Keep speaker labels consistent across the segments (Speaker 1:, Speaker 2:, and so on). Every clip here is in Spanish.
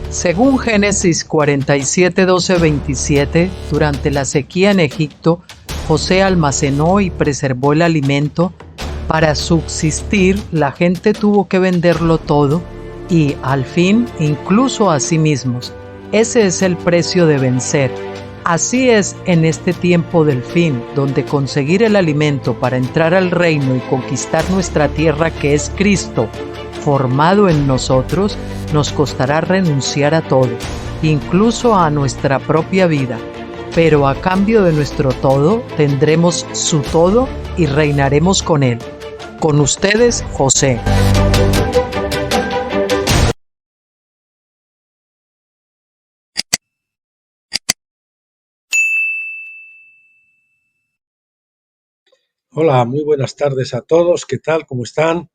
Speaker 1: Según Génesis 47, 12, 27, durante la sequía en Egipto, José almacenó y preservó el alimento. Para subsistir, la gente tuvo que venderlo todo y, al fin, incluso a sí mismos. Ese es el precio de vencer. Así es en este tiempo del fin, donde conseguir el alimento para entrar al reino y conquistar nuestra tierra, que es Cristo, formado en nosotros, nos costará renunciar a todo, incluso a nuestra propia vida. Pero a cambio de nuestro todo, tendremos su todo y reinaremos con él. Con ustedes, José.
Speaker 2: Hola, muy buenas tardes a todos. ¿Qué tal? ¿Cómo están?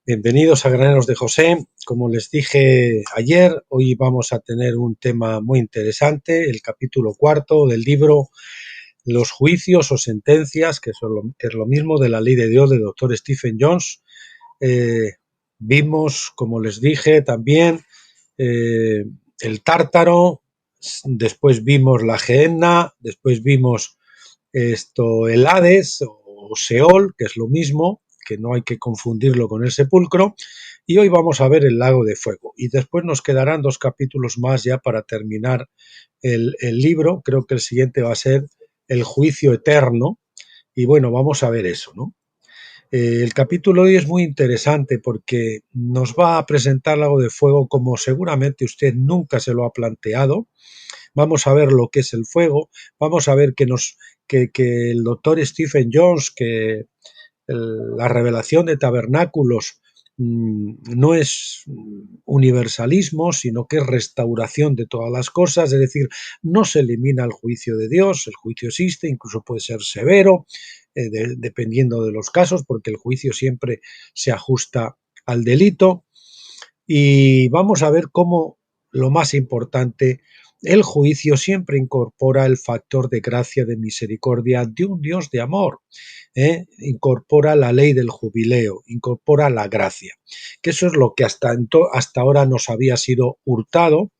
Speaker 2: Bienvenidos a Graneros de José. Como les dije ayer, hoy vamos a tener un tema muy interesante, el capítulo 4 del libro Los juicios o sentencias, que es lo mismo, de la ley de Dios, del doctor Stephen Jones. Vimos, como les dije también, el Tártaro, después vimos la Gehenna, después vimos el Hades o Seol, que es lo mismo, que no hay que confundirlo con el sepulcro, y hoy vamos a ver el lago de fuego. Y después nos quedarán 2 capítulos más ya para terminar el libro. Creo que el siguiente va a ser el juicio eterno, y bueno, vamos a ver eso, ¿no? El capítulo de hoy es muy interesante porque nos va a presentar el lago de fuego como seguramente usted nunca se lo ha planteado. Vamos a ver lo que es el fuego, vamos a ver que el doctor Stephen Jones, la revelación de tabernáculos no es universalismo, sino que es restauración de todas las cosas, es decir, no se elimina el juicio de Dios, el juicio existe, incluso puede ser severo, dependiendo de los casos, porque el juicio siempre se ajusta al delito. Y vamos a ver cómo, lo más importante, el juicio siempre incorpora el factor de gracia, de misericordia de un Dios de amor. Incorpora la ley del jubileo, incorpora la gracia, que eso es lo que hasta ahora nos había sido hurtado,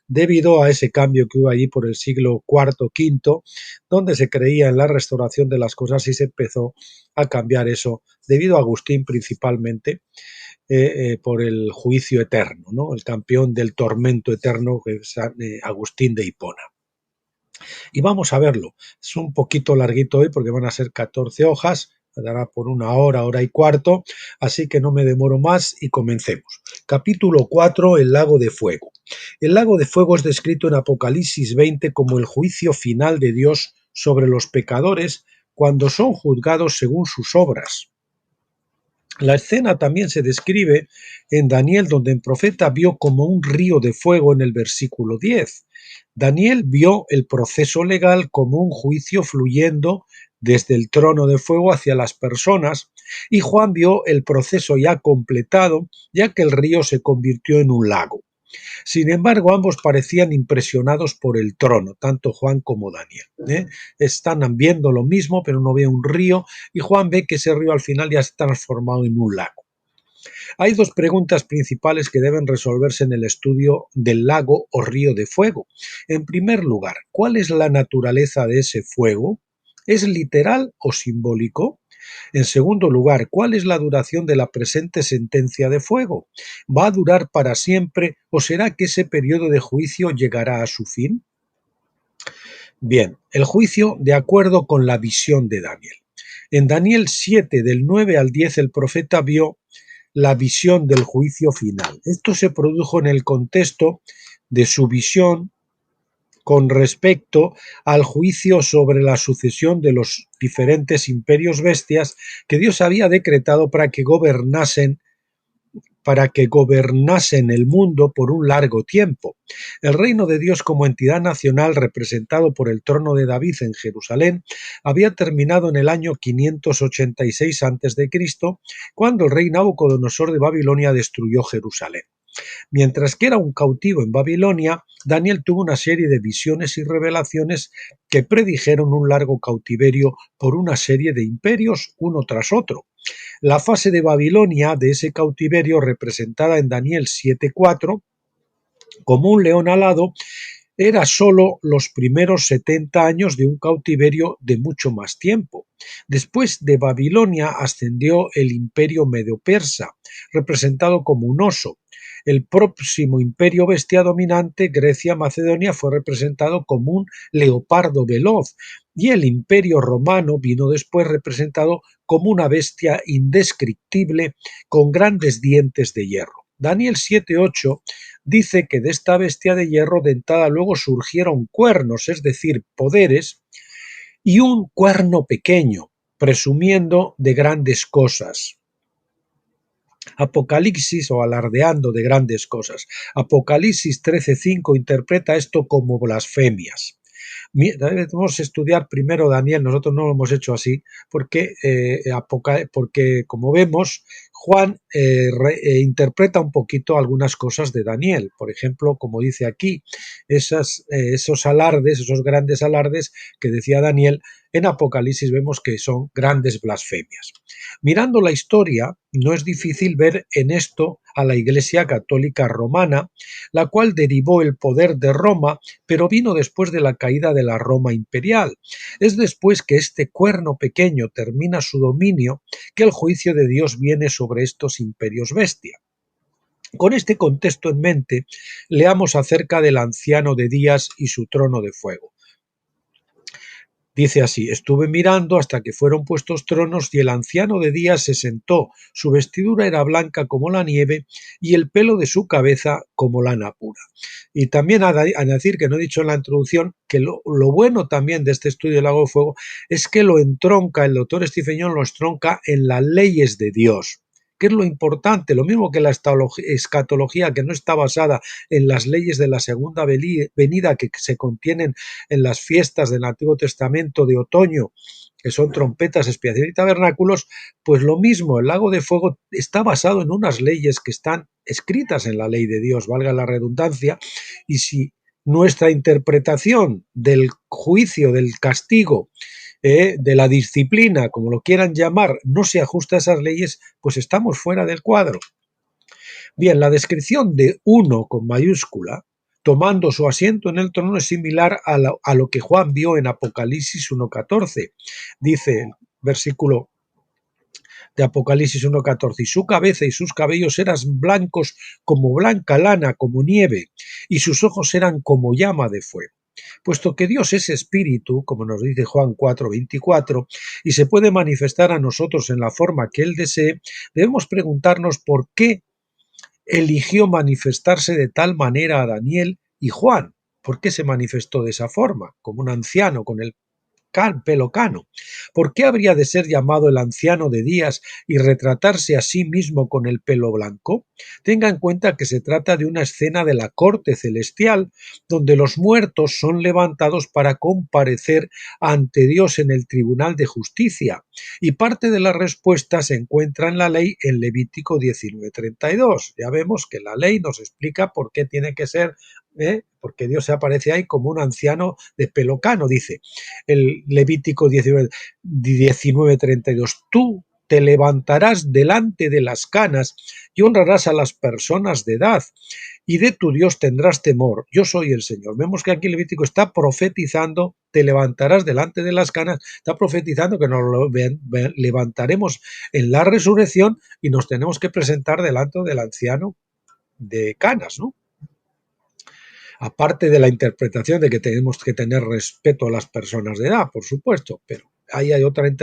Speaker 2: debido a ese cambio que hubo allí por el siglo IV, V, donde se creía en la restauración de las cosas y se empezó a cambiar eso, debido a Agustín principalmente, por el juicio eterno, ¿no? El campeón del tormento eterno, que es Agustín de Hipona. Y vamos a verlo. Es un poquito larguito hoy porque van a ser 14 hojas, dará por 1 hora, hora y cuarto, así que no me demoro más y comencemos. Capítulo 4, el lago de fuego. El lago de fuego es descrito en Apocalipsis 20 como el juicio final de Dios sobre los pecadores cuando son juzgados según sus obras. La escena también se describe en Daniel, donde el profeta vio como un río de fuego en el versículo 10. Daniel vio el proceso legal como un juicio fluyendo desde el trono de fuego hacia las personas, y Juan vio el proceso ya completado, ya que el río se convirtió en un lago. Sin embargo, ambos parecían impresionados por el trono, tanto Juan como Daniel. Están viendo lo mismo, pero uno ve un río y Juan ve que ese río al final ya se ha transformado en un lago. Hay 2 preguntas principales que deben resolverse en el estudio del lago o río de fuego. En primer lugar, ¿cuál es la naturaleza de ese fuego? ¿Es literal o simbólico? En segundo lugar, ¿cuál es la duración de la presente sentencia de fuego? ¿Va a durar para siempre o será que ese periodo de juicio llegará a su fin? Bien, el juicio de acuerdo con la visión de Daniel. En Daniel 7, del 9 al 10, el profeta vio la visión del juicio final. Esto se produjo en el contexto de su visión con respecto al juicio sobre la sucesión de los diferentes imperios bestias que Dios había decretado para que gobernasen el mundo por un largo tiempo. El reino de Dios como entidad nacional, representado por el trono de David en Jerusalén, había terminado en el año 586 a.C., cuando el rey Nabucodonosor de Babilonia destruyó Jerusalén. Mientras que era un cautivo en Babilonia, Daniel tuvo una serie de visiones y revelaciones que predijeron un largo cautiverio por una serie de imperios, uno tras otro. La fase de Babilonia de ese cautiverio, representada en Daniel 7:4, como un león alado, era solo los primeros 70 años de un cautiverio de mucho más tiempo. Después de Babilonia ascendió el imperio medo-persa, representado como un oso. El próximo imperio bestia dominante, Grecia-Macedonia, fue representado como un leopardo veloz, y el imperio romano vino después representado como una bestia indescriptible con grandes dientes de hierro. Daniel 7:8 dice que de esta bestia de hierro dentada luego surgieron cuernos, es decir, poderes, y un cuerno pequeño, presumiendo de grandes cosas. Apocalipsis, o alardeando de grandes cosas. Apocalipsis 13:5 interpreta esto como blasfemias. Debemos estudiar primero Daniel, nosotros no lo hemos hecho así, porque como vemos, Juan interpreta un poquito algunas cosas de Daniel. Por ejemplo, como dice aquí, esos alardes, esos grandes alardes que decía Daniel, en Apocalipsis vemos que son grandes blasfemias. Mirando la historia, no es difícil ver en esto a la Iglesia Católica Romana, la cual derivó el poder de Roma, pero vino después de la caída de la Roma imperial. Es después que este cuerno pequeño termina su dominio que el juicio de Dios viene sobre estos imperios bestia. Con este contexto en mente, leamos acerca del anciano de días y su trono de fuego. Dice así: estuve mirando hasta que fueron puestos tronos, y el anciano de días se sentó. Su vestidura era blanca como la nieve, y el pelo de su cabeza como lana pura. Y también a decir, que no he dicho en la introducción, que lo bueno también de este estudio del lago de fuego es que lo entronca, el doctor Stephen Young lo entronca en las leyes de Dios. ¿Qué es lo importante? Lo mismo que la escatología, que no está basada en las leyes de la segunda venida que se contienen en las fiestas del Antiguo Testamento de otoño, que son trompetas, expiación y tabernáculos, pues lo mismo, el lago de fuego está basado en unas leyes que están escritas en la ley de Dios, valga la redundancia, y si nuestra interpretación del juicio, del castigo, de la disciplina, como lo quieran llamar, no se ajusta a esas leyes, pues estamos fuera del cuadro. Bien, la descripción de uno con mayúscula, tomando su asiento en el trono, es similar a lo que Juan vio en Apocalipsis 1:14. Dice el versículo de Apocalipsis 1:14, y su cabeza y sus cabellos eran blancos como blanca lana, como nieve, y sus ojos eran como llama de fuego. Puesto que Dios es espíritu, como nos dice Juan 4:24, y se puede manifestar a nosotros en la forma que Él desee, debemos preguntarnos por qué eligió manifestarse de tal manera a Daniel y Juan. ¿Por qué se manifestó de esa forma, como un anciano con el pelo cano? ¿Por qué habría de ser llamado el anciano de días y retratarse a sí mismo con el pelo blanco? Tenga en cuenta que se trata de una escena de la corte celestial, donde los muertos son levantados para comparecer ante Dios en el tribunal de justicia, y parte de la respuesta se encuentra en la ley en Levítico 19:32. Ya vemos que la ley nos explica por qué tiene que ser, porque Dios se aparece ahí como un anciano de pelo cano. Dice el Levítico 19:32, tú te levantarás delante de las canas y honrarás a las personas de edad, y de tu Dios tendrás temor. Yo soy el Señor. Vemos que aquí el Levítico está profetizando, te levantarás delante de las canas, está profetizando que nos levantaremos en la resurrección y nos tenemos que presentar delante del anciano de canas, ¿no? Aparte de la interpretación de que tenemos que tener respeto a las personas de edad, por supuesto, pero ahí hay otra ahí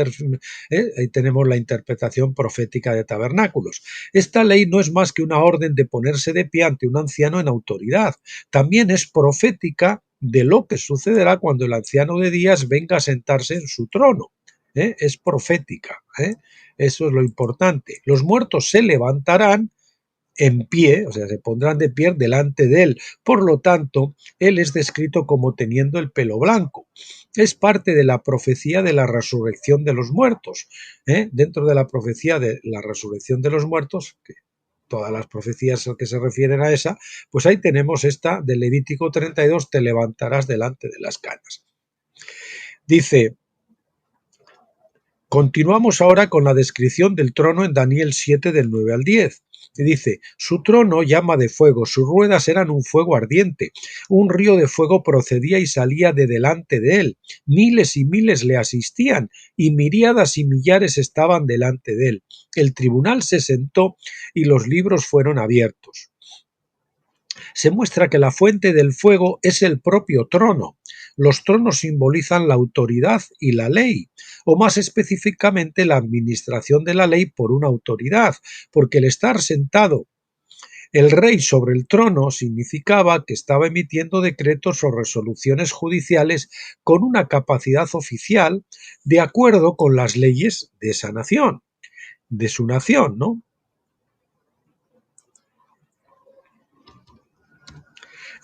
Speaker 2: tenemos la interpretación profética de tabernáculos. Esta ley no es más que una orden de ponerse de pie ante un anciano en autoridad. También es profética de lo que sucederá cuando el anciano de días venga a sentarse en su trono. Es profética. Eso es lo importante. Los muertos se levantarán en pie, o sea, se pondrán de pie delante de él. Por lo tanto, él es descrito como teniendo el pelo blanco. Es parte de la profecía de la resurrección de los muertos. Dentro de la profecía de la resurrección de los muertos, que todas las profecías que se refieren a esa, pues ahí tenemos esta de Levítico 32, te levantarás delante de las canas. Dice, continuamos ahora con la descripción del trono en Daniel 7 del 9 al 10. Y dice, su trono llama de fuego, sus ruedas eran un fuego ardiente, un río de fuego procedía y salía de delante de él, miles y miles le asistían, y miríadas y millares estaban delante de él. El tribunal se sentó y los libros fueron abiertos. Se muestra que la fuente del fuego es el propio trono. Los tronos simbolizan la autoridad y la ley, o más específicamente la administración de la ley por una autoridad, porque el estar sentado el rey sobre el trono significaba que estaba emitiendo decretos o resoluciones judiciales con una capacidad oficial de acuerdo con las leyes de esa nación, de su nación, ¿no?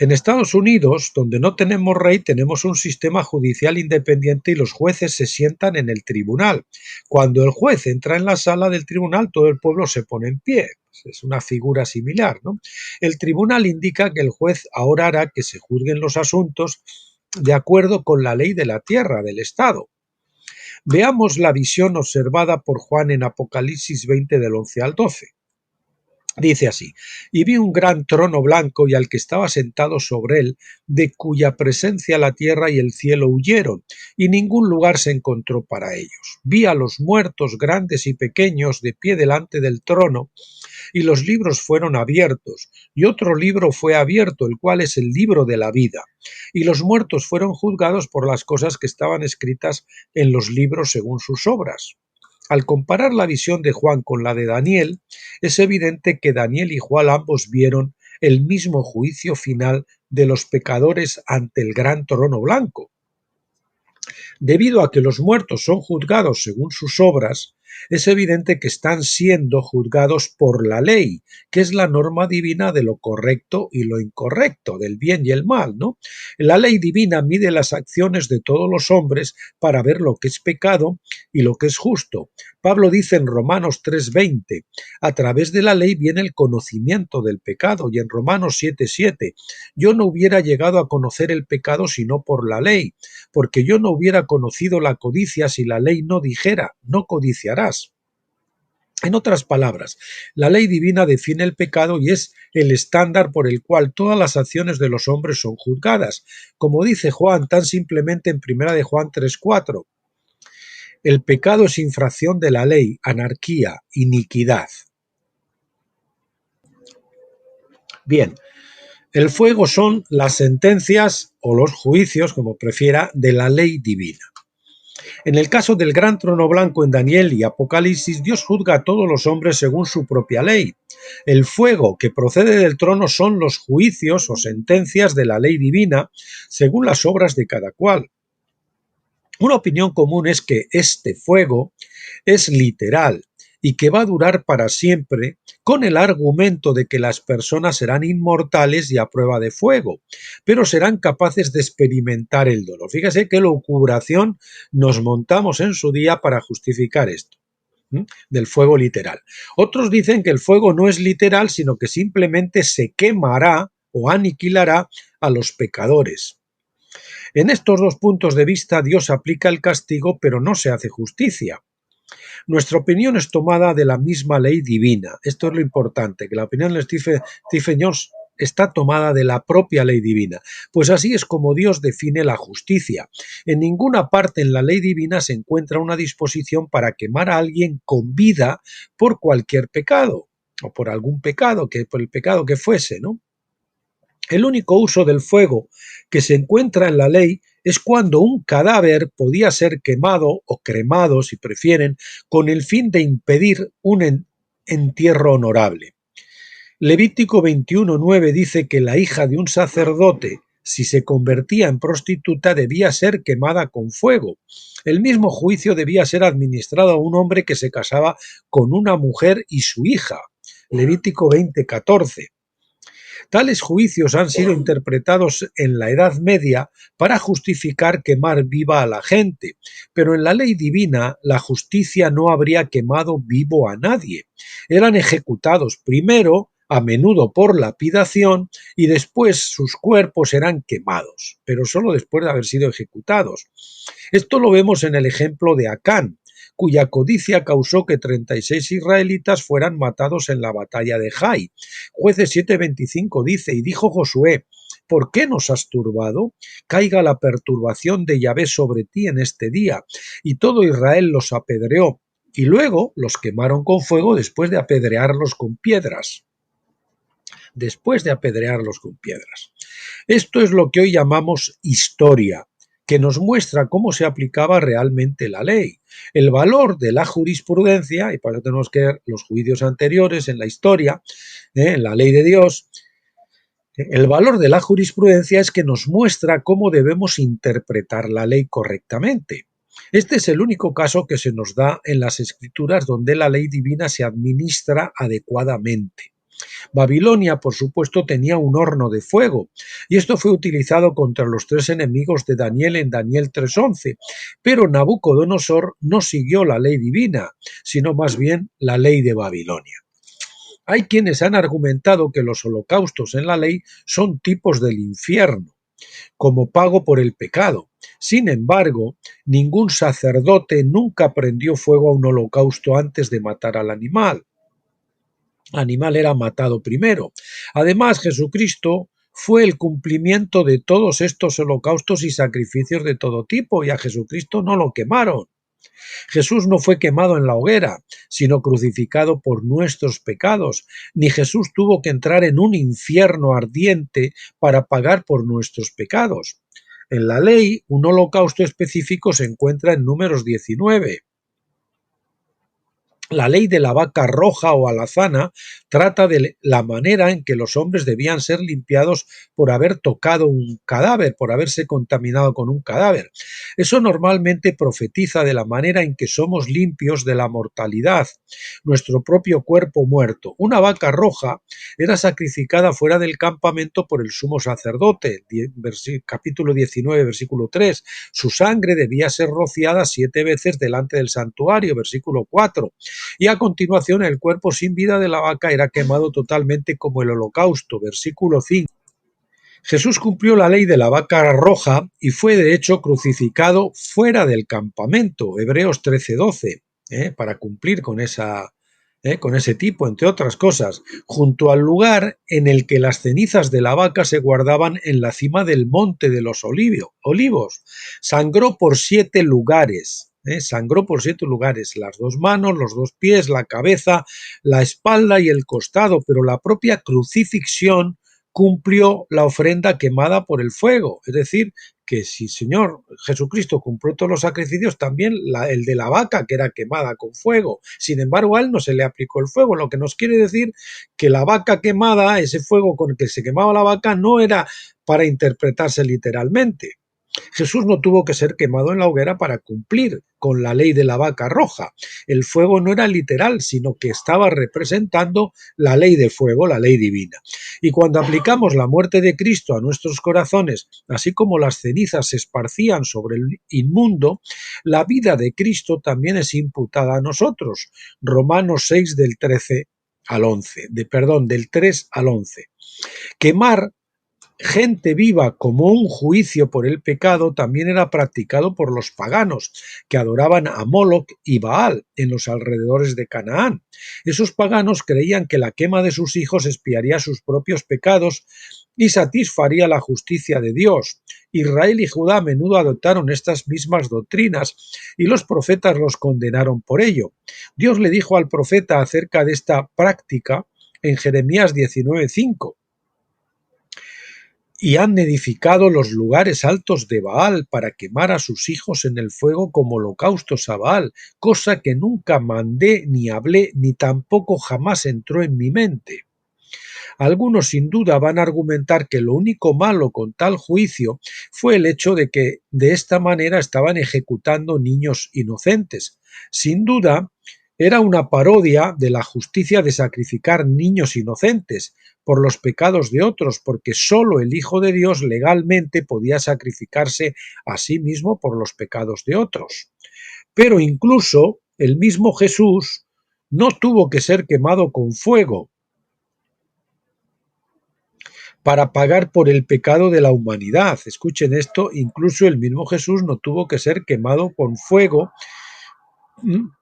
Speaker 2: En Estados Unidos, donde no tenemos rey, tenemos un sistema judicial independiente y los jueces se sientan en el tribunal. Cuando el juez entra en la sala del tribunal, todo el pueblo se pone en pie. Es una figura similar, ¿no? El tribunal indica que el juez ahora hará que se juzguen los asuntos de acuerdo con la ley de la tierra, del Estado. Veamos la visión observada por Juan en Apocalipsis 20 del 11 al 12. Dice así, y vi un gran trono blanco y al que estaba sentado sobre él, de cuya presencia la tierra y el cielo huyeron, y ningún lugar se encontró para ellos. Vi a los muertos grandes y pequeños de pie delante del trono, y los libros fueron abiertos, y otro libro fue abierto, el cual es el libro de la vida. Y los muertos fueron juzgados por las cosas que estaban escritas en los libros según sus obras. Al comparar la visión de Juan con la de Daniel, es evidente que Daniel y Juan ambos vieron el mismo juicio final de los pecadores ante el gran trono blanco. Debido a que los muertos son juzgados según sus obras, es evidente que están siendo juzgados por la ley, que es la norma divina de lo correcto y lo incorrecto, del bien y el mal, ¿no? La ley divina mide las acciones de todos los hombres para ver lo que es pecado y lo que es justo. Pablo dice en Romanos 3:20, a través de la ley viene el conocimiento del pecado, y en Romanos 7:7, yo no hubiera llegado a conocer el pecado sino por la ley, porque yo no hubiera conocido la codicia si la ley no dijera, no codiciarás. En otras palabras, la ley divina define el pecado y es el estándar por el cual todas las acciones de los hombres son juzgadas, como dice Juan tan simplemente en 1 de Juan 3:4. El pecado es infracción de la ley, anarquía, iniquidad. Bien, el fuego son las sentencias o los juicios, como prefiera, de la ley divina. En el caso del gran trono blanco en Daniel y Apocalipsis, Dios juzga a todos los hombres según su propia ley. El fuego que procede del trono son los juicios o sentencias de la ley divina según las obras de cada cual. Una opinión común es que este fuego es literal y que va a durar para siempre, con el argumento de que las personas serán inmortales y a prueba de fuego, pero serán capaces de experimentar el dolor. Fíjese qué lucubración nos montamos en su día para justificar esto, del fuego literal. Otros dicen que el fuego no es literal, sino que simplemente se quemará o aniquilará a los pecadores. En estos dos puntos de vista Dios aplica el castigo, pero no se hace justicia. Nuestra opinión es tomada de la misma ley divina. Esto es lo importante, que la opinión de Stephen Jones está tomada de la propia ley divina. Pues así es como Dios define la justicia. En ninguna parte en la ley divina se encuentra una disposición para quemar a alguien con vida por cualquier pecado, o por algún pecado, por el pecado que fuese, ¿no? El único uso del fuego que se encuentra en la ley es cuando un cadáver podía ser quemado o cremado, si prefieren, con el fin de impedir un entierro honorable. Levítico 21:9 dice que la hija de un sacerdote, si se convertía en prostituta, debía ser quemada con fuego. El mismo juicio debía ser administrado a un hombre que se casaba con una mujer y su hija. Levítico 20:14. Tales juicios han sido interpretados en la Edad Media para justificar quemar viva a la gente, pero en la ley divina la justicia no habría quemado vivo a nadie. Eran ejecutados primero, a menudo por lapidación, y después sus cuerpos eran quemados, pero solo después de haber sido ejecutados. Esto lo vemos en el ejemplo de Acán, cuya codicia causó que 36 israelitas fueran matados en la batalla de Jai. Jueces 7:25 dice: y dijo Josué: ¿por qué nos has turbado? Caiga la perturbación de Yahvé sobre ti en este día. Y todo Israel los apedreó, y luego los quemaron con fuego después de apedrearlos con piedras. Esto es lo que hoy llamamos historia, que nos muestra cómo se aplicaba realmente la ley. El valor de la jurisprudencia, y para eso tenemos que ver los juicios anteriores en la historia, en la ley de Dios. El valor de la jurisprudencia es que nos muestra cómo debemos interpretar la ley correctamente. Este es el único caso que se nos da en las Escrituras donde la ley divina se administra adecuadamente. Babilonia, por supuesto, tenía un horno de fuego, y esto fue utilizado contra los 3 enemigos de Daniel en Daniel 3:11, pero Nabucodonosor no siguió la ley divina, sino más bien la ley de Babilonia. Hay quienes han argumentado que los holocaustos en la ley son tipos del infierno, como pago por el pecado. Sin embargo, ningún sacerdote nunca prendió fuego a un holocausto antes de matar al animal. El animal era matado primero. Además, Jesucristo fue el cumplimiento de todos estos holocaustos y sacrificios de todo tipo, y a Jesucristo no lo quemaron. Jesús no fue quemado en la hoguera, sino crucificado por nuestros pecados, ni Jesús tuvo que entrar en un infierno ardiente para pagar por nuestros pecados. En la ley, un holocausto específico se encuentra en Números 19. La ley de la vaca roja o alazana trata de la manera en que los hombres debían ser limpiados por haber tocado un cadáver, por haberse contaminado con un cadáver. Eso normalmente profetiza de la manera en que somos limpios de la mortalidad, nuestro propio cuerpo muerto. Una vaca roja era sacrificada fuera del campamento por el sumo sacerdote, capítulo 19, versículo 3. Su sangre debía ser rociada 7 veces delante del santuario, versículo 4. Y a continuación el cuerpo sin vida de la vaca era quemado totalmente como el holocausto, versículo 5. Jesús cumplió la ley de la vaca roja y fue de hecho crucificado fuera del campamento, Hebreos 13:12, para cumplir con ese tipo, entre otras cosas, junto al lugar en el que las cenizas de la vaca se guardaban en la cima del monte de los olivos. Sangró por 7 lugares. Sangró por 7 lugares, las 2 manos, los 2 pies, la cabeza, la espalda y el costado, pero la propia crucifixión cumplió la ofrenda quemada por el fuego. Es decir, que si Señor Jesucristo cumplió todos los sacrificios, también el de la vaca que era quemada con fuego. Sin embargo, a él no se le aplicó el fuego, lo que nos quiere decir que la vaca quemada, ese fuego con el que se quemaba la vaca, no era para interpretarse literalmente. Jesús no tuvo que ser quemado en la hoguera para cumplir con la ley de la vaca roja. El fuego no era literal, sino que estaba representando la ley de fuego, la ley divina. Y cuando aplicamos la muerte de Cristo a nuestros corazones, así como las cenizas se esparcían sobre el inmundo, la vida de Cristo también es imputada a nosotros. Romanos 6 del 13 al 11, del 3 al 11. Quemar gente viva como un juicio por el pecado también era practicado por los paganos, que adoraban a Moloc y Baal en los alrededores de Canaán. Esos paganos creían que la quema de sus hijos expiaría sus propios pecados y satisfaría la justicia de Dios. Israel y Judá a menudo adoptaron estas mismas doctrinas y los profetas los condenaron por ello. Dios le dijo al profeta acerca de esta práctica en Jeremías 19:5. Y han edificado los lugares altos de Baal para quemar a sus hijos en el fuego como holocaustos a Baal, cosa que nunca mandé ni hablé ni tampoco jamás entró en mi mente. Algunos sin duda van a argumentar que lo único malo con tal juicio fue el hecho de que de esta manera estaban ejecutando niños inocentes. Sin duda, era una parodia de la justicia de sacrificar niños inocentes por los pecados de otros, porque sólo el Hijo de Dios legalmente podía sacrificarse a sí mismo por los pecados de otros. Pero incluso el mismo Jesús no tuvo que ser quemado con fuego para pagar por el pecado de la humanidad. Escuchen esto, incluso el mismo Jesús no tuvo que ser quemado con fuego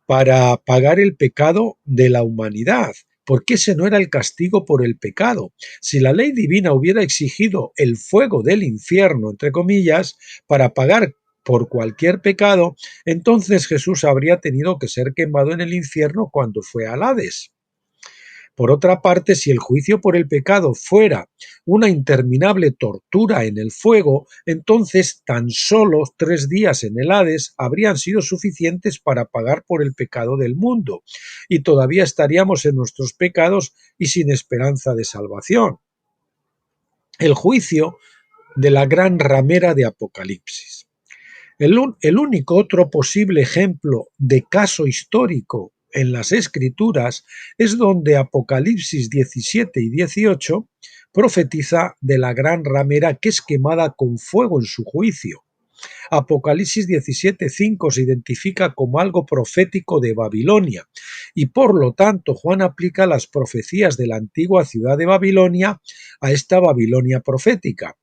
Speaker 2: para pagar el pecado de la humanidad, porque ese no era el castigo por el pecado. Si la ley divina hubiera exigido el fuego del infierno, entre comillas, para pagar por cualquier pecado, entonces Jesús habría tenido que ser quemado en el infierno cuando fue al Hades. Por otra parte, si el juicio por el pecado fuera una interminable tortura en el fuego, entonces tan solo 3 días en el Hades habrían sido suficientes para pagar por el pecado del mundo, y todavía estaríamos en nuestros pecados y sin esperanza de salvación. El juicio de la gran ramera de Apocalipsis. El único otro posible ejemplo de caso histórico en las Escrituras es donde Apocalipsis 17 y 18 profetiza de la gran ramera que es quemada con fuego en su juicio. Apocalipsis 17:5 se identifica como algo profético de Babilonia y por lo tanto Juan aplica las profecías de la antigua ciudad de Babilonia a esta Babilonia profética.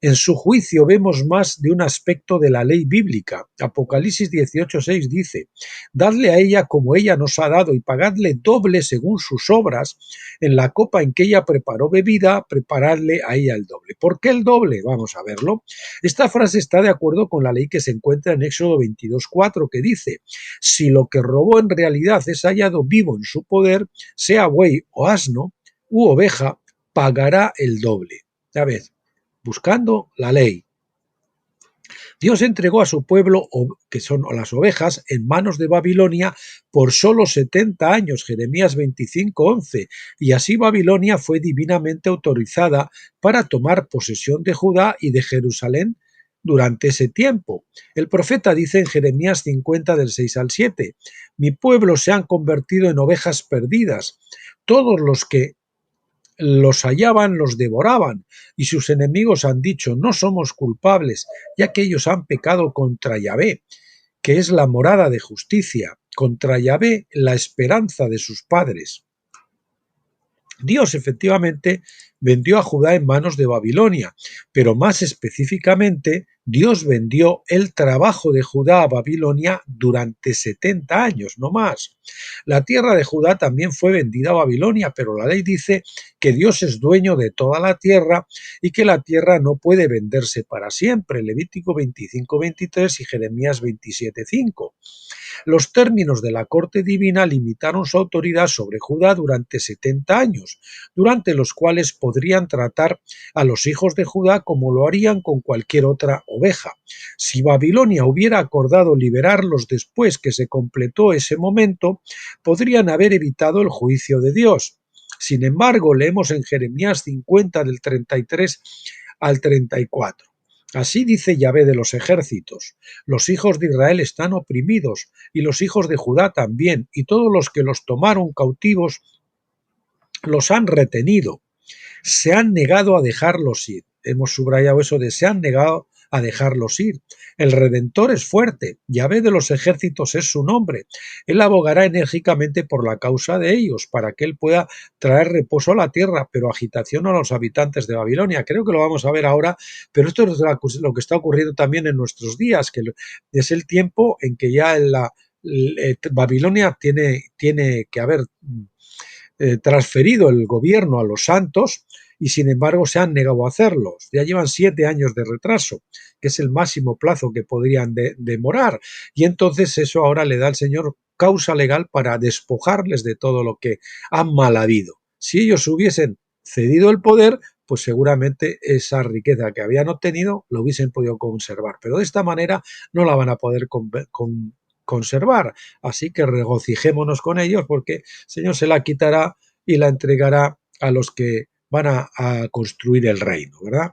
Speaker 2: En su juicio vemos más de un aspecto de la ley bíblica. Apocalipsis 18:6 dice: dadle a ella como ella nos ha dado y pagadle doble según sus obras. En la copa en que ella preparó bebida, preparadle a ella el doble. ¿Por qué el doble? Vamos a verlo. Esta frase está de acuerdo con la ley que se encuentra en Éxodo 22:4, que dice: si lo que robó en realidad es hallado vivo en su poder, sea buey o asno u oveja, pagará el doble. Ya ves, buscando la ley. Dios entregó a su pueblo, que son las ovejas, en manos de Babilonia por solo 70 años, Jeremías 25:11, y así Babilonia fue divinamente autorizada para tomar posesión de Judá y de Jerusalén durante ese tiempo. El profeta dice en Jeremías 50 del 6 al 7, mi pueblo se han convertido en ovejas perdidas, todos los que los hallaban, los devoraban, y sus enemigos han dicho, no somos culpables, ya que ellos han pecado contra Yahvé, que es la morada de justicia, contra Yahvé, la esperanza de sus padres. Dios efectivamente vendió a Judá en manos de Babilonia, pero más específicamente Dios vendió el trabajo de Judá a Babilonia durante 70 años, no más. La tierra de Judá también fue vendida a Babilonia, pero la ley dice que Dios es dueño de toda la tierra y que la tierra no puede venderse para siempre. Levítico 25:23 y Jeremías 27:5. Los términos de la corte divina limitaron su autoridad sobre Judá durante 70 años, durante los cuales podrían tratar a los hijos de Judá como lo harían con cualquier otra oveja. Si Babilonia hubiera acordado liberarlos después que se completó ese momento, podrían haber evitado el juicio de Dios. Sin embargo, leemos en Jeremías 50 del 33 al 34. Así dice Yahvé de los ejércitos: los hijos de Israel están oprimidos, y los hijos de Judá también, y todos los que los tomaron cautivos los han retenido, se han negado a dejarlos ir. Hemos subrayado eso de se han negado a dejarlos ir. El Redentor es fuerte, Yahvé de los ejércitos es su nombre. Él abogará enérgicamente por la causa de ellos, para que él pueda traer reposo a la tierra, pero agitación a los habitantes de Babilonia. Creo que lo vamos a ver ahora, pero esto es lo que está ocurriendo también en nuestros días, que es el tiempo en que ya Babilonia tiene que haber transferido el gobierno a los santos, y sin embargo se han negado a hacerlo. Ya llevan 7 años de retraso, que es el máximo plazo que podrían demorar, y entonces eso ahora le da al Señor causa legal para despojarles de todo lo que han mal habido. Si ellos hubiesen cedido el poder, pues seguramente esa riqueza que habían obtenido lo hubiesen podido conservar, pero de esta manera no la van a poder conservar. Así que regocijémonos con ellos, porque el Señor se la quitará y la entregará a los que van a construir el reino, ¿verdad?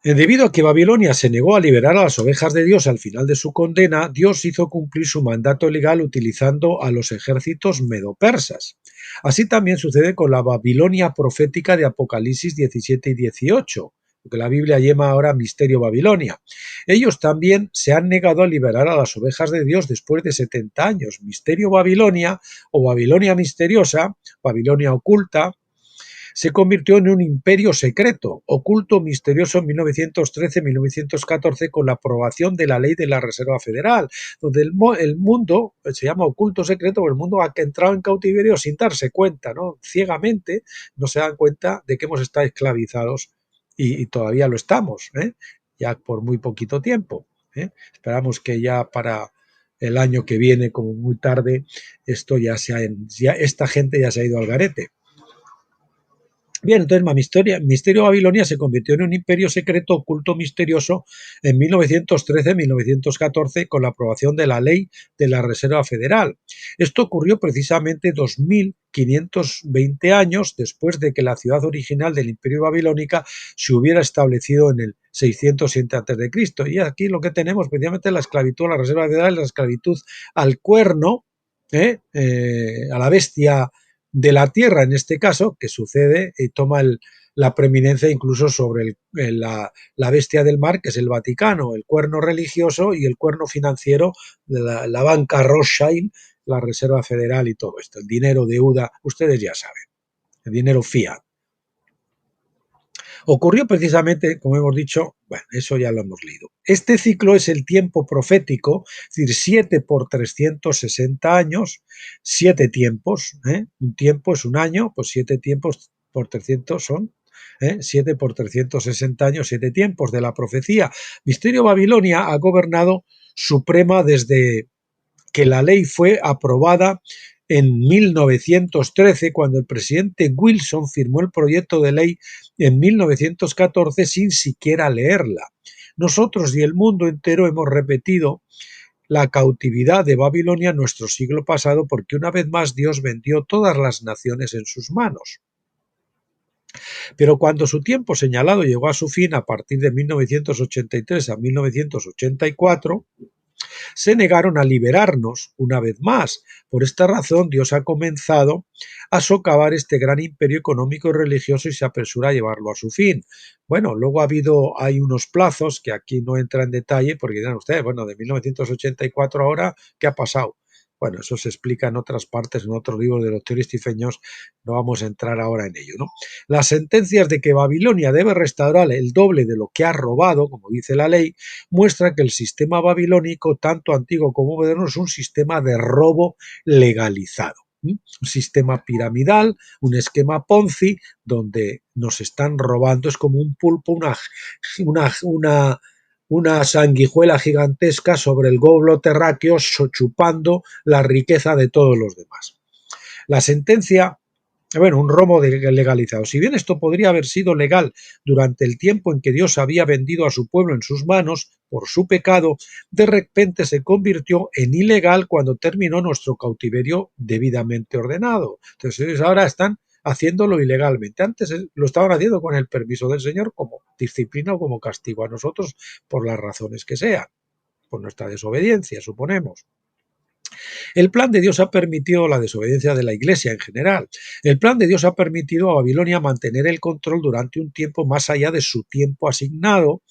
Speaker 2: Debido a que Babilonia se negó a liberar a las ovejas de Dios al final de su condena, Dios hizo cumplir su mandato legal utilizando a los ejércitos medo-persas. Así también sucede con la Babilonia profética de Apocalipsis 17 y 18, lo que la Biblia llama ahora Misterio Babilonia. Ellos también se han negado a liberar a las ovejas de Dios después de 70 años. Misterio Babilonia o Babilonia misteriosa, Babilonia oculta, se convirtió en un imperio secreto, oculto, misterioso en 1913-1914 con la aprobación de la ley de la Reserva Federal, donde el mundo se llama oculto secreto, el mundo ha entrado en cautiverio sin darse cuenta, ¿no? Ciegamente no se dan cuenta de que hemos estado esclavizados y todavía lo estamos, ya por muy poquito tiempo. Esperamos que ya para el año que viene, como muy tarde, esto esta gente ya se ha ido al garete. Bien, entonces Misterio Babilonia se convirtió en un imperio secreto oculto misterioso en 1913-1914 con la aprobación de la ley de la Reserva Federal. Esto ocurrió precisamente 2520 años después de que la ciudad original del imperio babilónica se hubiera establecido en el 607 a.C. Y aquí lo que tenemos precisamente la esclavitud a la Reserva Federal, la esclavitud al cuerno, a la bestia de la tierra, en este caso, que sucede y toma la preeminencia incluso sobre la bestia del mar, que es el Vaticano, el cuerno religioso y el cuerno financiero de la banca Rothschild, la Reserva Federal y todo esto, el dinero deuda, ustedes ya saben, el dinero fiat. Ocurrió precisamente, como hemos dicho, bueno, eso ya lo hemos leído. Este ciclo es el tiempo profético, es decir, 7 por 360 años, 7 tiempos, un tiempo es un año, pues 7 tiempos por 300 son 7 por 360 años, 7 tiempos de la profecía. Misterio Babilonia ha gobernado suprema desde que la ley fue aprobada en 1913, cuando el presidente Wilson firmó el proyecto de ley en 1914 sin siquiera leerla. Nosotros y el mundo entero hemos repetido la cautividad de Babilonia en nuestro siglo pasado porque una vez más Dios vendió todas las naciones en sus manos. Pero cuando su tiempo señalado llegó a su fin a partir de 1983 a 1984, se negaron a liberarnos una vez más. Por esta razón, Dios ha comenzado a socavar este gran imperio económico y religioso y se apresura a llevarlo a su fin. Bueno, luego hay unos plazos que aquí no entra en detalle porque dirán ustedes, bueno, de 1984 ahora, ¿qué ha pasado? Bueno, eso se explica en otras partes, en otros libros del doctor Stephen Jones, no vamos a entrar ahora en ello, ¿no? Las sentencias de que Babilonia debe restaurar el doble de lo que ha robado, como dice la ley, muestra que el sistema babilónico, tanto antiguo como moderno, es un sistema de robo legalizado. Un sistema piramidal, un esquema Ponzi, donde nos están robando, es como un pulpo, una sanguijuela gigantesca sobre el globo terráqueo, chupando la riqueza de todos los demás. La sentencia, bueno, un robo legalizado. Si bien esto podría haber sido legal durante el tiempo en que Dios había vendido a su pueblo en sus manos por su pecado, de repente se convirtió en ilegal cuando terminó nuestro cautiverio debidamente ordenado. Entonces ellos ahora están haciéndolo ilegalmente. Antes lo estaban haciendo con el permiso del Señor como disciplina o como castigo a nosotros por las razones que sean, por nuestra desobediencia, suponemos. El plan de Dios ha permitido la desobediencia de la Iglesia en general. El plan de Dios ha permitido a Babilonia mantener el control durante un tiempo más allá de su tiempo asignado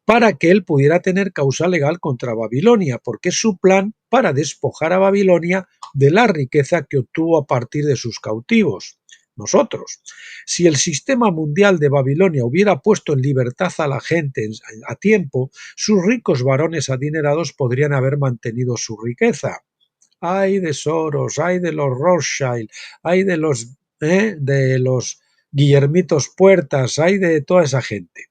Speaker 2: para que él pudiera tener causa legal contra Babilonia, porque es su plan para despojar a Babilonia de la riqueza que obtuvo a partir de sus cautivos. Nosotros. Si el sistema mundial de Babilonia hubiera puesto en libertad a la gente a tiempo, sus ricos varones adinerados podrían haber mantenido su riqueza. Hay de Soros, hay de los Rothschild, hay de los Guillermitos Puertas, hay de toda esa gente.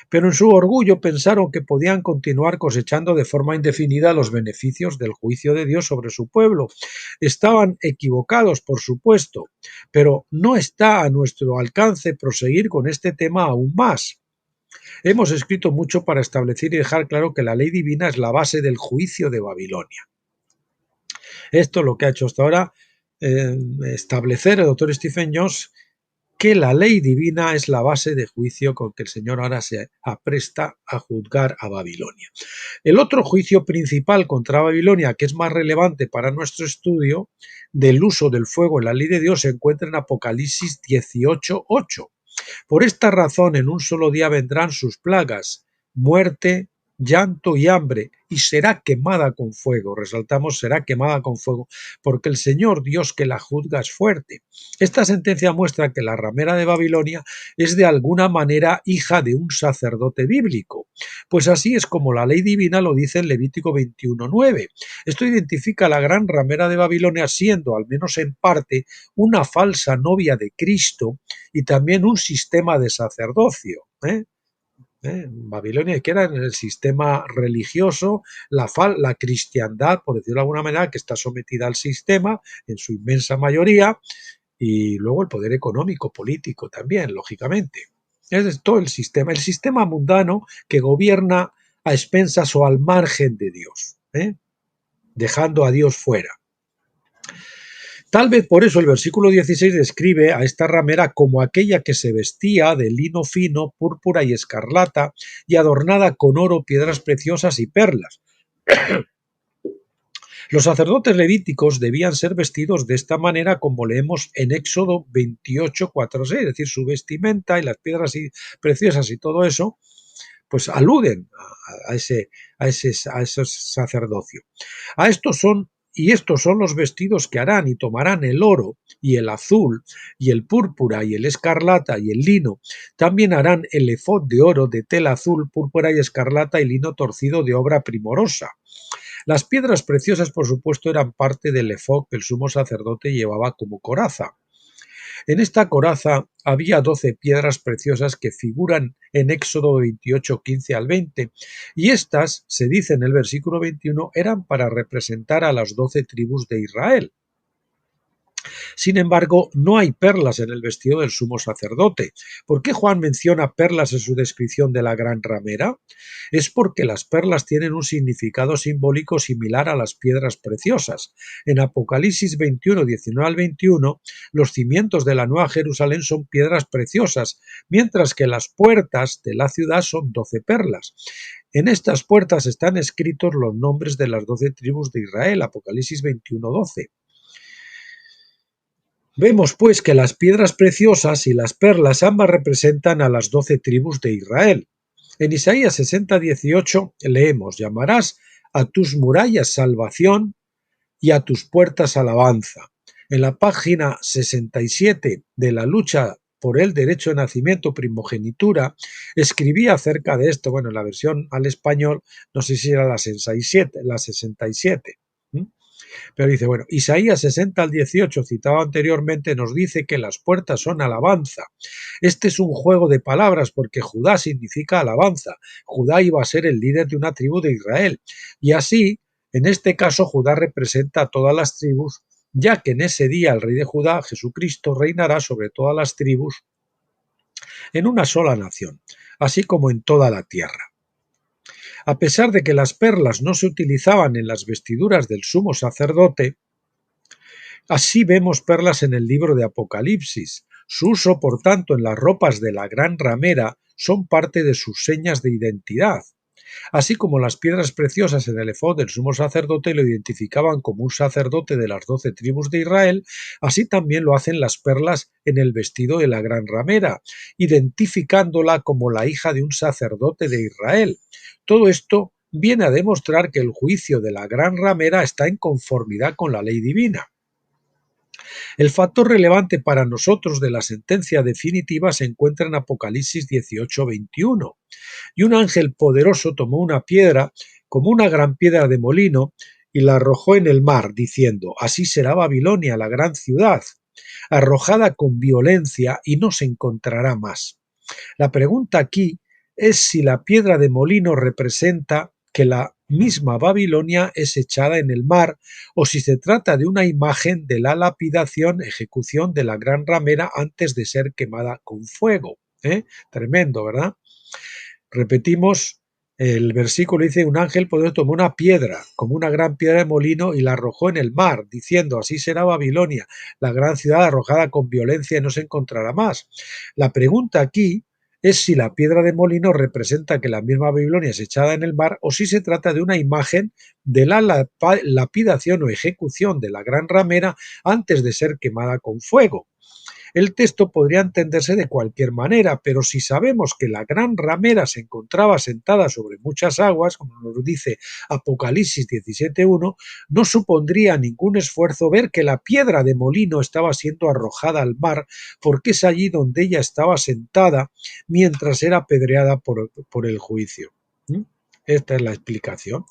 Speaker 2: Pero en su orgullo pensaron que podían continuar cosechando de forma indefinida los beneficios del juicio de Dios sobre su pueblo. Estaban equivocados, por supuesto, pero no está a nuestro alcance proseguir con este tema aún más. Hemos escrito mucho para establecer y dejar claro que la ley divina es la base del juicio de Babilonia. Esto es lo que ha hecho hasta ahora establecer el doctor Stephen Jones, que la ley divina es la base de juicio con que el Señor ahora se apresta a juzgar a Babilonia. El otro juicio principal contra Babilonia, que es más relevante para nuestro estudio del uso del fuego en la ley de Dios, se encuentra en Apocalipsis 18:8. Por esta razón, en un solo día vendrán sus plagas: muerte, llanto y hambre, y será quemada con fuego. Resaltamos, será quemada con fuego, porque el Señor Dios que la juzga es fuerte. Esta sentencia muestra que la ramera de Babilonia es de alguna manera hija de un sacerdote bíblico, pues así es como la ley divina lo dice en Levítico 21:9. Esto identifica a la gran ramera de Babilonia siendo, al menos en parte, una falsa novia de Cristo y también un sistema de sacerdocio. Babilonia, que era en el sistema religioso, la cristiandad, por decirlo de alguna manera, que está sometida al sistema en su inmensa mayoría, y luego el poder económico, político también, lógicamente. Es todo el sistema mundano que gobierna a expensas o al margen de Dios, dejando a Dios fuera. Tal vez por eso el versículo 16 describe a esta ramera como aquella que se vestía de lino fino, púrpura y escarlata, y adornada con oro, piedras preciosas y perlas. Los sacerdotes levíticos debían ser vestidos de esta manera, como leemos en Éxodo 28:4-6, es decir, su vestimenta y las piedras preciosas y todo eso, pues aluden a ese sacerdocio. Estos son los vestidos que harán, y tomarán el oro y el azul y el púrpura y el escarlata y el lino. También harán el efod de oro, de tela azul, púrpura y escarlata y lino torcido de obra primorosa. Las piedras preciosas, por supuesto, eran parte del efod que el sumo sacerdote llevaba como coraza. En esta coraza había 12 piedras preciosas que figuran en Éxodo 28:15-20, y estas, se dice en el versículo 21, eran para representar a las 12 tribus de Israel. Sin embargo, no hay perlas en el vestido del sumo sacerdote. ¿Por qué Juan menciona perlas en su descripción de la gran ramera? Es porque las perlas tienen un significado simbólico similar a las piedras preciosas. En Apocalipsis 21:19-21, los cimientos de la Nueva Jerusalén son piedras preciosas, mientras que las puertas de la ciudad son 12 perlas. En estas puertas están escritos los nombres de las 12 tribus de Israel, Apocalipsis 21:12. Vemos pues que las piedras preciosas y las perlas ambas representan a las 12 tribus de Israel. En Isaías 60:18 leemos: llamarás a tus murallas salvación y a tus puertas alabanza. En la página 67 de la lucha por el derecho de nacimiento, primogenitura, escribía acerca de esto, bueno, en la versión al español, no sé si era la 67. Pero dice, bueno, Isaías 60:18, citado anteriormente, nos dice que las puertas son alabanza. Este es un juego de palabras porque Judá significa alabanza. Judá iba a ser el líder de una tribu de Israel. Y así, en este caso, Judá representa a todas las tribus, ya que en ese día el rey de Judá, Jesucristo, reinará sobre todas las tribus en una sola nación, así como en toda la tierra. A pesar de que las perlas no se utilizaban en las vestiduras del sumo sacerdote, así vemos perlas en el libro de Apocalipsis. Su uso, por tanto, en las ropas de la gran ramera son parte de sus señas de identidad. Así como las piedras preciosas en el efod del sumo sacerdote lo identificaban como un sacerdote de las 12 tribus de Israel, así también lo hacen las perlas en el vestido de la gran ramera, identificándola como la hija de un sacerdote de Israel. Todo esto viene a demostrar que el juicio de la gran ramera está en conformidad con la ley divina. El factor relevante para nosotros de la sentencia definitiva se encuentra en Apocalipsis 18:21. Y un ángel poderoso tomó una piedra, como una gran piedra de molino, y la arrojó en el mar, diciendo: así será Babilonia, la gran ciudad, arrojada con violencia, y no se encontrará más. La pregunta aquí es si la piedra de molino representa que la misma Babilonia es echada en el mar, o si se trata de una imagen de la lapidación, ejecución de la gran ramera antes de ser quemada con fuego. Tremendo, ¿verdad? Repetimos, el versículo dice: un ángel poderoso tomó una piedra, como una gran piedra de molino, y la arrojó en el mar, diciendo: así será Babilonia, la gran ciudad arrojada con violencia, y no se encontrará más. La pregunta aquí es si la piedra de molino representa que la misma Babilonia es echada en el mar, o si se trata de una imagen de la lapidación o ejecución de la gran ramera antes de ser quemada con fuego. El texto podría entenderse de cualquier manera, pero si sabemos que la gran ramera se encontraba sentada sobre muchas aguas, como nos dice Apocalipsis 17:1, no supondría ningún esfuerzo ver que la piedra de molino estaba siendo arrojada al mar, porque es allí donde ella estaba sentada mientras era apedreada por el juicio. Esta es la explicación.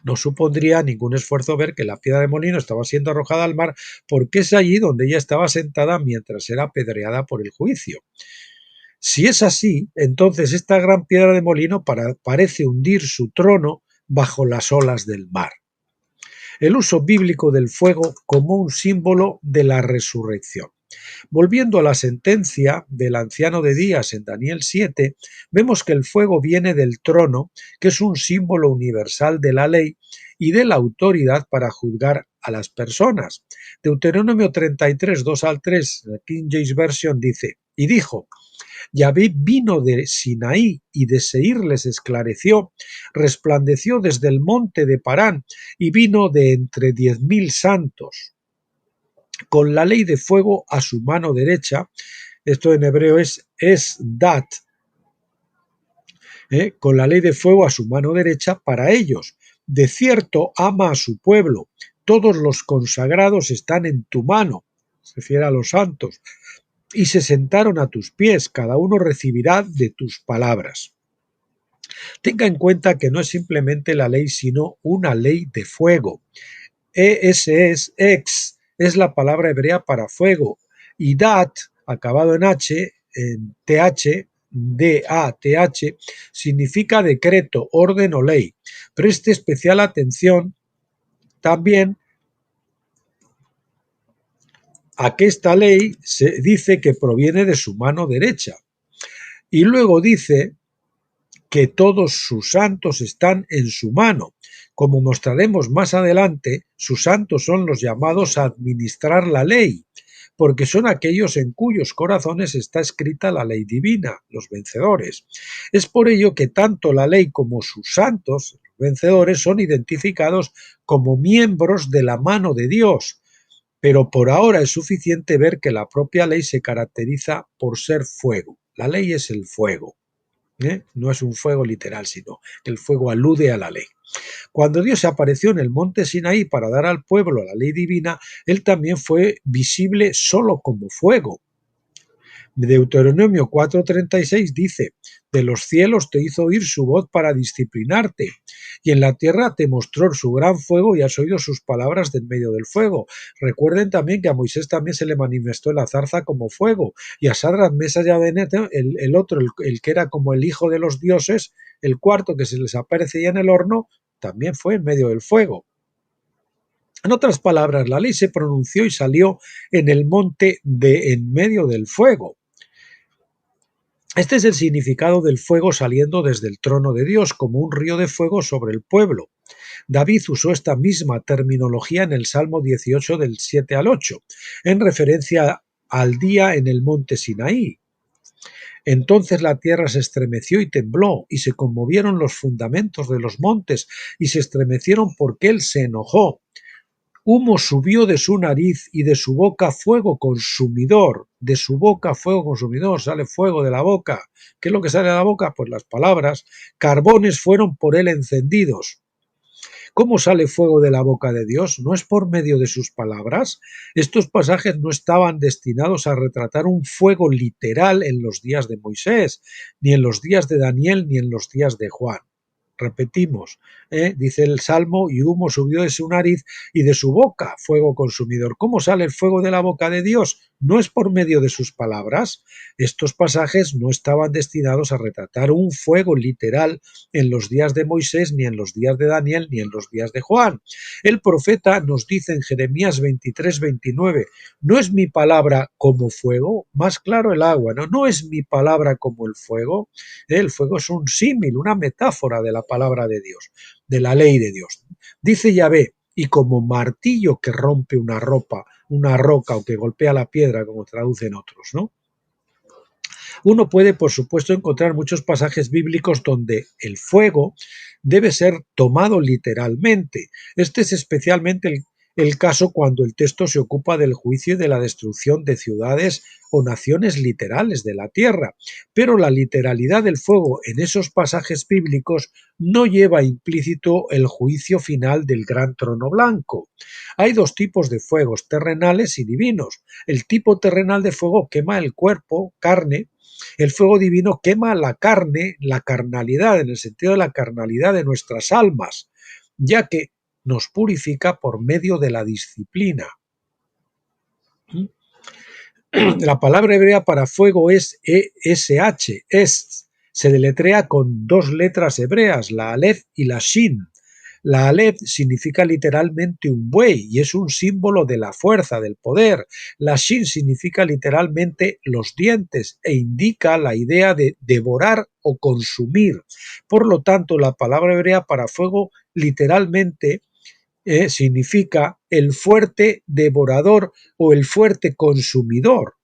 Speaker 2: No supondría ningún esfuerzo ver que la piedra de molino estaba siendo arrojada al mar, porque es allí donde ella estaba sentada mientras era apedreada por el juicio. Si es así, entonces esta gran piedra de molino parece hundir su trono bajo las olas del mar. El uso bíblico del fuego como un símbolo de la resurrección. Volviendo a la sentencia del anciano de días en Daniel 7, vemos que el fuego viene del trono, que es un símbolo universal de la ley y de la autoridad para juzgar a las personas. Deuteronomio 33, 2 al 3, la King James Version dice, y dijo, Yahvé vino de Sinaí y de Seir les esclareció, resplandeció desde el monte de Parán y vino de entre 10.000 santos, con la ley de fuego a su mano derecha. Esto en hebreo es dat, con la ley de fuego a su mano derecha para ellos. De cierto ama a su pueblo, todos los consagrados están en tu mano, se refiere a los santos, y se sentaron a tus pies, cada uno recibirá de tus palabras. Tenga en cuenta que no es simplemente la ley, sino una ley de fuego. Ex es la palabra hebrea para fuego, y dat, acabado en H, en TH, D-A-T-H, significa decreto, orden o ley. Preste especial atención también a que esta ley se dice que proviene de su mano derecha. Y luego dice que todos sus santos están en su mano. Como mostraremos más adelante, sus santos son los llamados a administrar la ley, porque son aquellos en cuyos corazones está escrita la ley divina, los vencedores. Es por ello que tanto la ley como sus santos, los vencedores, son identificados como miembros de la mano de Dios. Pero por ahora es suficiente ver que la propia ley se caracteriza por ser fuego. La ley es el fuego. No es un fuego literal, sino que el fuego alude a la ley. Cuando Dios apareció en el monte Sinaí para dar al pueblo la ley divina, él también fue visible solo como fuego. Deuteronomio 4:36 dice, de los cielos te hizo oír su voz para disciplinarte, y en la tierra te mostró su gran fuego y has oído sus palabras de en medio del fuego. Recuerden también que a Moisés también se le manifestó en la zarza como fuego, y a Sadrach, Mesach y Abednego, el otro, el que era como el hijo de los dioses, el cuarto que se les aparecía en el horno, también fue en medio del fuego. En otras palabras, la ley se pronunció y salió en el monte de en medio del fuego. Este es el significado del fuego saliendo desde el trono de Dios, como un río de fuego sobre el pueblo. David usó esta misma terminología en el Salmo 18 del 7 al 8, en referencia al día en el monte Sinaí. Entonces la tierra se estremeció y tembló, y se conmovieron los fundamentos de los montes, y se estremecieron porque él se enojó. Humo subió de su nariz y de su boca fuego consumidor. De su boca fuego consumidor, sale fuego de la boca. ¿Qué es lo que sale de la boca? Pues las palabras. Carbones fueron por él encendidos. ¿Cómo sale fuego de la boca de Dios? ¿No es por medio de sus palabras? Estos pasajes no estaban destinados a retratar un fuego literal en los días de Moisés, ni en los días de Daniel, ni en los días de Juan. Repetimos, dice el Salmo, y humo subió de su nariz y de su boca fuego consumidor. ¿Cómo sale el fuego de la boca de Dios? ¿No es por medio de sus palabras? Estos pasajes no estaban destinados a retratar un fuego literal en los días de Moisés, ni en los días de Daniel, ni en los días de Juan. El profeta nos dice en Jeremías 23:29, ¿no es mi palabra como fuego? Más claro el agua, ¿no es mi palabra como el fuego? El fuego es un símil, una metáfora de la palabra de Dios, de la ley de Dios. Dice Yahvé, y como martillo que rompe una roca o que golpea la piedra, como traducen otros, ¿no? Uno puede, por supuesto, encontrar muchos pasajes bíblicos donde el fuego debe ser tomado literalmente. Este es especialmente el caso cuando el texto se ocupa del juicio y de la destrucción de ciudades o naciones literales de la tierra, pero la literalidad del fuego en esos pasajes bíblicos no lleva implícito el juicio final del gran trono blanco. Hay dos tipos de fuegos, terrenales y divinos. El tipo terrenal de fuego quema el cuerpo, carne. El fuego divino quema la carne, la carnalidad, en el sentido de la carnalidad de nuestras almas, ya que nos purifica por medio de la disciplina. La palabra hebrea para fuego es ESH, se deletrea con dos letras hebreas, la Aleph y la Shin. La Aleph significa literalmente un buey y es un símbolo de la fuerza, del poder. La Shin significa literalmente los dientes e indica la idea de devorar o consumir. Por lo tanto, la palabra hebrea para fuego literalmente significa el fuerte devorador o el fuerte consumidor.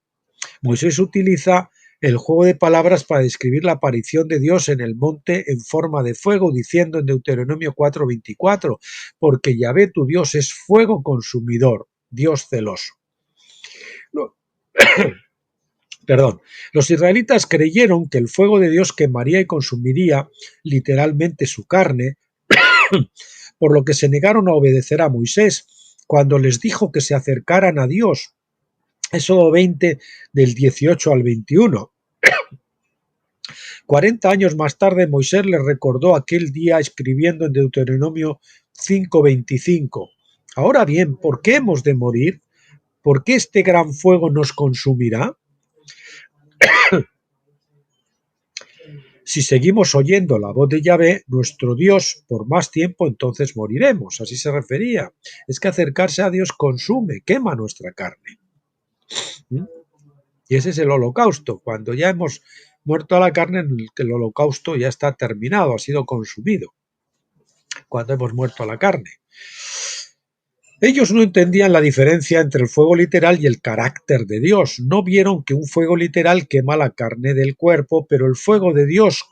Speaker 2: Moisés utiliza el juego de palabras para describir la aparición de Dios en el monte en forma de fuego, diciendo en Deuteronomio 4:24, porque Yahvé tu Dios es fuego consumidor, Dios celoso. Perdón, los israelitas creyeron que el fuego de Dios quemaría y consumiría literalmente su carne, por lo que se negaron a obedecer a Moisés cuando les dijo que se acercaran a Dios. Éxodo 20 del 18 al 21. 40 años más tarde Moisés les recordó aquel día escribiendo en Deuteronomio 5:25. Ahora bien, ¿por qué hemos de morir? ¿Por qué este gran fuego nos consumirá? Si seguimos oyendo la voz de Yahvé, nuestro Dios, por más tiempo, entonces moriremos. Así se refería. Es que acercarse a Dios consume, quema nuestra carne. Y ese es el holocausto. Cuando ya hemos muerto a la carne, el holocausto ya está terminado, ha sido consumido. Cuando hemos muerto a la carne. Ellos no entendían la diferencia entre el fuego literal y el carácter de Dios. No vieron que un fuego literal quema la carne del cuerpo, pero el fuego de Dios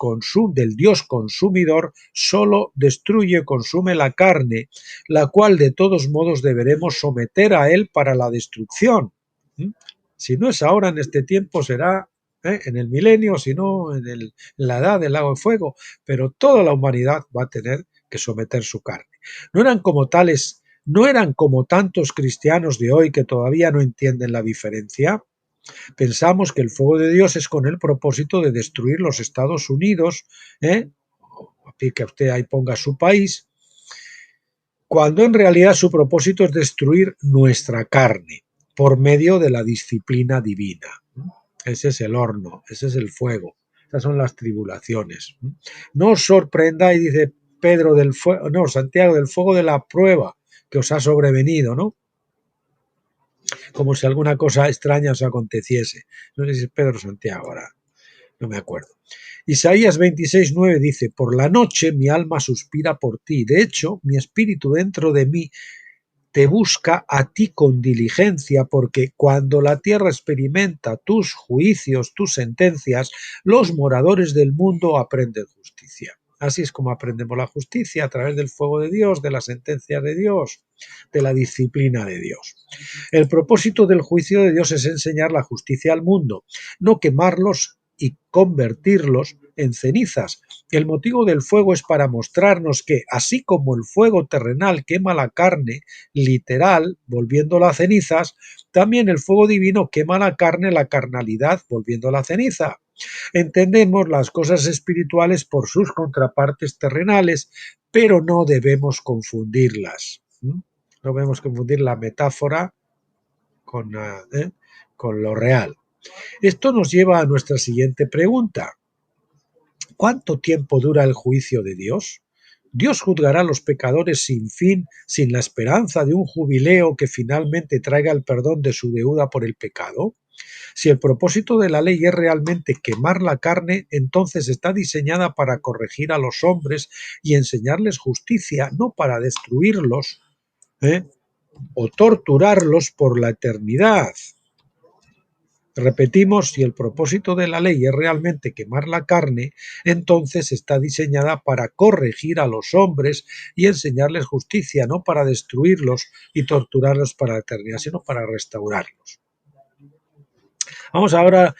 Speaker 2: del Dios consumidor solo destruye, consume la carne, la cual de todos modos deberemos someter a él para la destrucción. Si no es ahora en este tiempo, será en el milenio, si no en la edad del lago de fuego, pero toda la humanidad va a tener que someter su carne. No eran como tantos cristianos de hoy que todavía no entienden la diferencia. Pensamos que el fuego de Dios es con el propósito de destruir los Estados Unidos, que usted ahí ponga su país, cuando en realidad su propósito es destruir nuestra carne por medio de la disciplina divina. Ese es el horno, ese es el fuego, esas son las tribulaciones. No os sorprenda, y dice Pedro del fuego, no, Santiago, del fuego de la prueba que os ha sobrevenido, ¿no? Como si alguna cosa extraña os aconteciese. No sé si es Pedro o Santiago ahora, no me acuerdo. Isaías 26:9 dice, por la noche mi alma suspira por ti, de hecho mi espíritu dentro de mí te busca a ti con diligencia, porque cuando la tierra experimenta tus juicios, tus sentencias, los moradores del mundo aprenden justicia. Así es como aprendemos la justicia, a través del fuego de Dios, de la sentencia de Dios, de la disciplina de Dios. El propósito del juicio de Dios es enseñar la justicia al mundo, no quemarlos y convertirlos en cenizas. El motivo del fuego es para mostrarnos que, así como el fuego terrenal quema la carne, literal, volviéndola a cenizas, también el fuego divino quema la carne, la carnalidad, volviéndola a ceniza. Entendemos las cosas espirituales por sus contrapartes terrenales, pero no debemos confundirlas. No debemos confundir la metáfora con lo real. Esto nos lleva a nuestra siguiente pregunta. ¿Cuánto tiempo dura el juicio de Dios? ¿Dios juzgará a los pecadores sin fin, sin la esperanza de un jubileo que finalmente traiga el perdón de su deuda por el pecado? Si el propósito de la ley es realmente quemar la carne, entonces está diseñada para corregir a los hombres y enseñarles justicia, no para destruirlos o torturarlos por la eternidad. Repetimos, si el propósito de la ley es realmente quemar la carne, entonces está diseñada para corregir a los hombres y enseñarles justicia, no para destruirlos y torturarlos para la eternidad, sino para restaurarlos. Vamos ahora,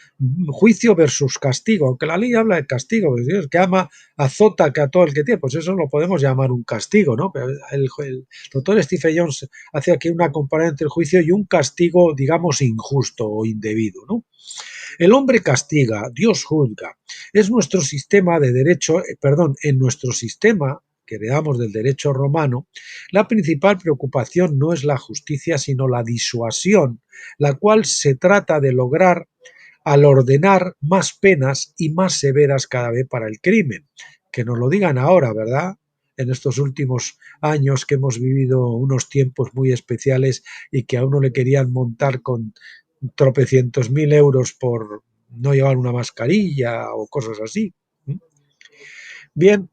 Speaker 2: juicio versus castigo, aunque la ley habla de castigo, pues Dios que ama azota que a todo el que tiene, pues eso lo podemos llamar un castigo, ¿no? Pero el doctor Stephen Jones hace aquí una comparación entre el juicio y un castigo, digamos, injusto o indebido, ¿no? El hombre castiga, Dios juzga. Es nuestro sistema de derecho, en nuestro sistema que heredamos del derecho romano, la principal preocupación no es la justicia, sino la disuasión, la cual se trata de lograr al ordenar más penas y más severas cada vez para el crimen. Que nos lo digan ahora, ¿verdad? En estos últimos años que hemos vivido unos tiempos muy especiales y que a uno le querían montar con tropecientos mil euros por no llevar una mascarilla o cosas así. Bien,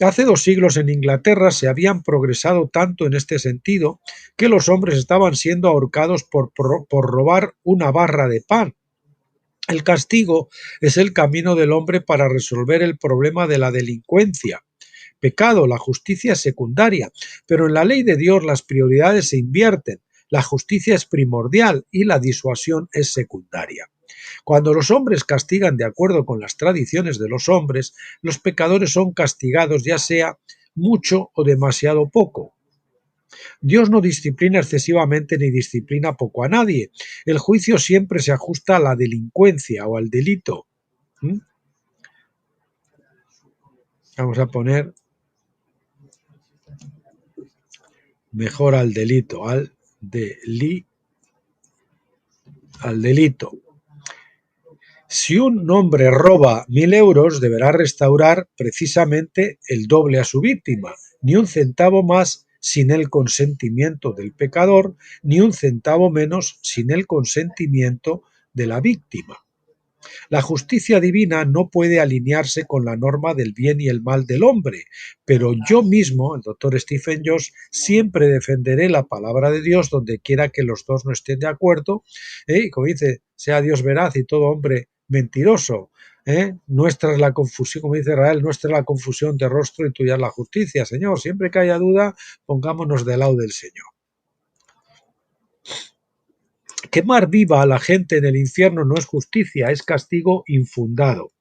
Speaker 2: hace 2 siglos en Inglaterra se habían progresado tanto en este sentido que los hombres estaban siendo ahorcados por robar una barra de pan. El castigo es el camino del hombre para resolver el problema de la delincuencia. Pecado, la justicia es secundaria, pero en la ley de Dios las prioridades se invierten. La justicia es primordial y la disuasión es secundaria. Cuando los hombres castigan de acuerdo con las tradiciones de los hombres, los pecadores son castigados ya sea mucho o demasiado poco. Dios no disciplina excesivamente ni disciplina poco a nadie. El juicio siempre se ajusta a la delincuencia o al delito. Vamos a poner mejor al delito, al delito. Si un hombre roba 1.000 euros, deberá restaurar precisamente el doble a su víctima, ni un centavo más sin el consentimiento del pecador, ni un centavo menos sin el consentimiento de la víctima. La justicia divina no puede alinearse con la norma del bien y el mal del hombre, pero yo mismo, el doctor Stephen Jones, siempre defenderé la palabra de Dios donde quiera que los dos no estén de acuerdo, y como dice, sea Dios veraz y todo hombre mentiroso. Nuestra es la confusión, como dice Israel, nuestra es la confusión de rostro y tuya es la justicia. Señor, siempre que haya duda, pongámonos del lado del Señor. Quemar viva a la gente en el infierno no es justicia, es castigo infundado.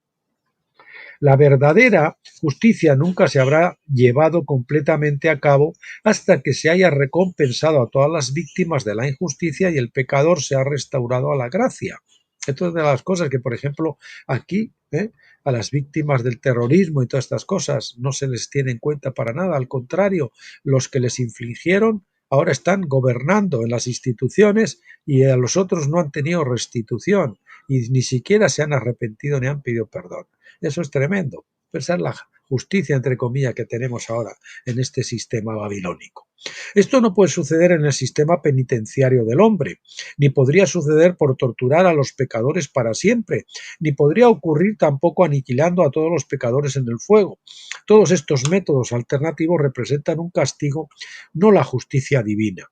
Speaker 2: La verdadera justicia nunca se habrá llevado completamente a cabo hasta que se haya recompensado a todas las víctimas de la injusticia y el pecador se ha restaurado a la gracia. Esto es de las cosas que, por ejemplo, aquí, a las víctimas del terrorismo y todas estas cosas no se les tiene en cuenta para nada. Al contrario, los que les infligieron ahora están gobernando en las instituciones y a los otros no han tenido restitución y ni siquiera se han arrepentido ni han pedido perdón. Eso es tremendo. Esa es la justicia, entre comillas, que tenemos ahora en este sistema babilónico. Esto no puede suceder en el sistema penitenciario del hombre, ni podría suceder por torturar a los pecadores para siempre, ni podría ocurrir tampoco aniquilando a todos los pecadores en el fuego. Todos estos métodos alternativos representan un castigo, no la justicia divina.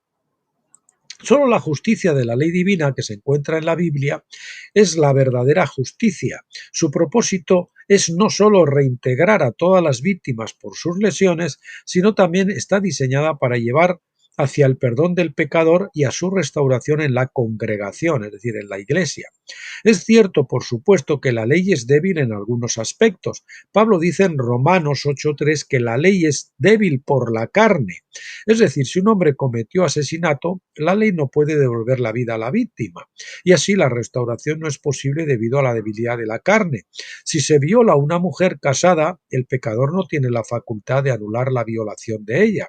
Speaker 2: Solo la justicia de la ley divina que se encuentra en la Biblia es la verdadera justicia. Su propósito es no solo reintegrar a todas las víctimas por sus lesiones, sino también está diseñada para llevar hacia el perdón del pecador y a su restauración en la congregación, es decir, en la iglesia. Es cierto, por supuesto, que la ley es débil en algunos aspectos. Pablo dice en Romanos 8:3 que la ley es débil por la carne. Es decir, si un hombre cometió asesinato, la ley no puede devolver la vida a la víctima. Y así la restauración no es posible debido a la debilidad de la carne. Si se viola a una mujer casada, el pecador no tiene la facultad de anular la violación de ella.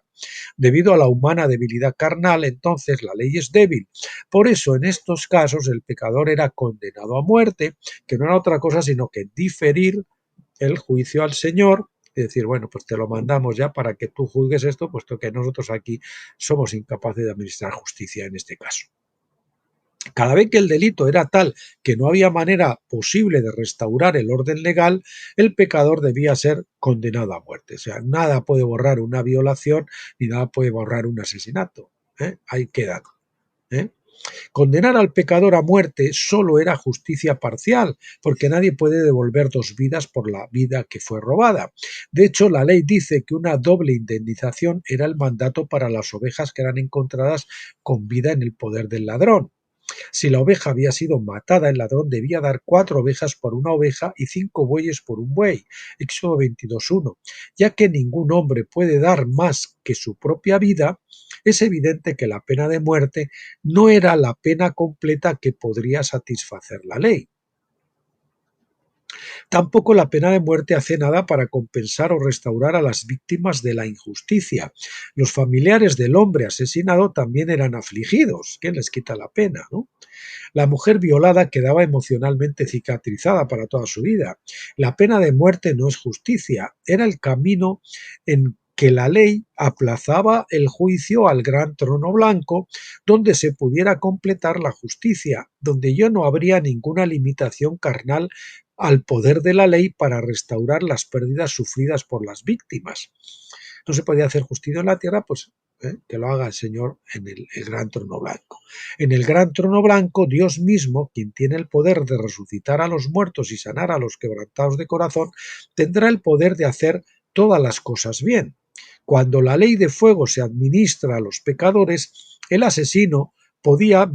Speaker 2: Debido a la humana debilidad carnal, entonces la ley es débil. Por eso, en estos casos, el pecador era condenado a muerte, que no era otra cosa sino que diferir el juicio al Señor, y decir, bueno, pues te lo mandamos ya para que tú juzgues esto, puesto que nosotros aquí somos incapaces de administrar justicia en este caso. Cada vez que el delito era tal que no había manera posible de restaurar el orden legal, el pecador debía ser condenado a muerte. O sea, nada puede borrar una violación ni nada puede borrar un asesinato. Ahí quedan. Condenar al pecador a muerte solo era justicia parcial, porque nadie puede devolver dos vidas por la vida que fue robada. De hecho, la ley dice que una doble indemnización era el mandato para las ovejas que eran encontradas con vida en el poder del ladrón. Si la oveja había sido matada, el ladrón debía dar 4 ovejas por una oveja y 5 bueyes por un buey. Éxodo 22:1. Ya que ningún hombre puede dar más que su propia vida, es evidente que la pena de muerte no era la pena completa que podría satisfacer la ley. Tampoco la pena de muerte hace nada para compensar o restaurar a las víctimas de la injusticia. Los familiares del hombre asesinado también eran afligidos. ¿Quién les quita la pena, no? La mujer violada quedaba emocionalmente cicatrizada para toda su vida. La pena de muerte no es justicia, era el camino en que la ley aplazaba el juicio al gran trono blanco, donde se pudiera completar la justicia, donde ya no habría ninguna limitación carnal al poder de la ley para restaurar las pérdidas sufridas por las víctimas. No se podía hacer justicia en la tierra, pues que lo haga el Señor en el gran trono blanco. En el gran trono blanco, Dios mismo, quien tiene el poder de resucitar a los muertos y sanar a los quebrantados de corazón, tendrá el poder de hacer todas las cosas bien. Cuando la ley de fuego se administra a los pecadores, el asesino podía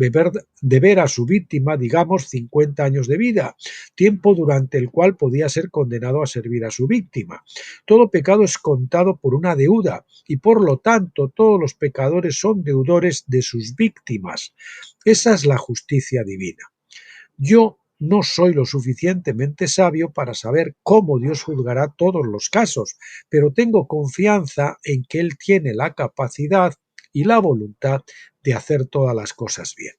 Speaker 2: deber a su víctima, digamos, 50 años de vida, tiempo durante el cual podía ser condenado a servir a su víctima. Todo pecado es contado por una deuda y por lo tanto todos los pecadores son deudores de sus víctimas. Esa es la justicia divina. Yo no soy lo suficientemente sabio para saber cómo Dios juzgará todos los casos, pero tengo confianza en que Él tiene la capacidad y la voluntad de hacer todas las cosas bien.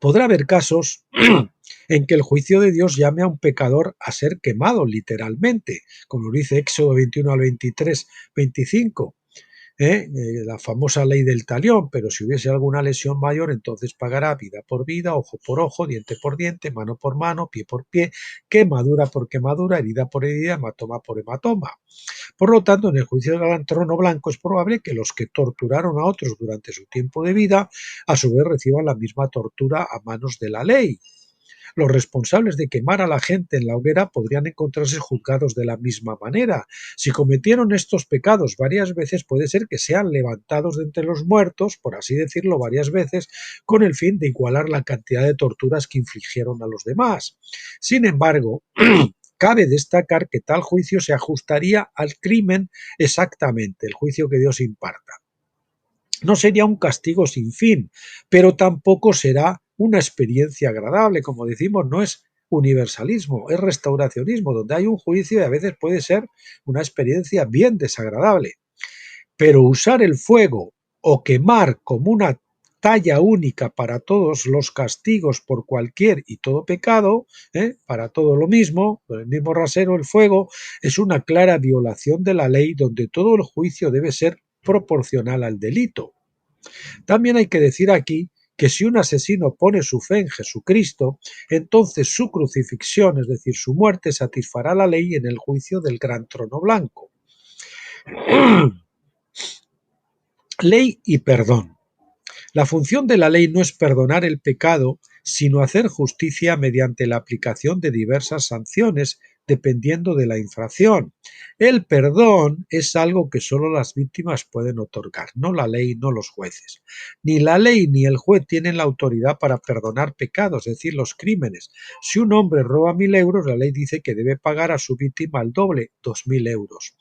Speaker 2: Podrá haber casos en que el juicio de Dios llame a un pecador a ser quemado literalmente, como lo dice Éxodo 21 al 23, 25. La famosa ley del talión, pero si hubiese alguna lesión mayor, entonces pagará vida por vida, ojo por ojo, diente por diente, mano por mano, pie por pie, quemadura por quemadura, herida por herida, hematoma por hematoma. Por lo tanto, en el juicio del gran trono blanco es probable que los que torturaron a otros durante su tiempo de vida, a su vez reciban la misma tortura a manos de la ley. Los responsables de quemar a la gente en la hoguera podrían encontrarse juzgados de la misma manera. Si cometieron estos pecados varias veces, puede ser que sean levantados de entre los muertos, por así decirlo, varias veces, con el fin de igualar la cantidad de torturas que infligieron a los demás. Sin embargo, cabe destacar que tal juicio se ajustaría al crimen exactamente, el juicio que Dios imparta. No sería un castigo sin fin, pero tampoco será una experiencia agradable. Como decimos, no es universalismo, es restauracionismo, donde hay un juicio y a veces puede ser una experiencia bien desagradable. Pero usar el fuego o quemar como una talla única para todos los castigos por cualquier y todo pecado, para todo lo mismo, por el mismo rasero, el fuego, es una clara violación de la ley donde todo el juicio debe ser proporcional al delito. También hay que decir aquí que si un asesino pone su fe en Jesucristo, entonces su crucifixión, es decir, su muerte, satisfará la ley en el juicio del gran trono blanco. Ley y perdón. La función de la ley no es perdonar el pecado, sino hacer justicia mediante la aplicación de diversas sanciones dependiendo de la infracción. El perdón es algo que solo las víctimas pueden otorgar, no la ley, no los jueces. Ni la ley ni el juez tienen la autoridad para perdonar pecados, es decir, los crímenes. Si un hombre roba 1.000 euros, la ley dice que debe pagar a su víctima el doble, 2.000 euros.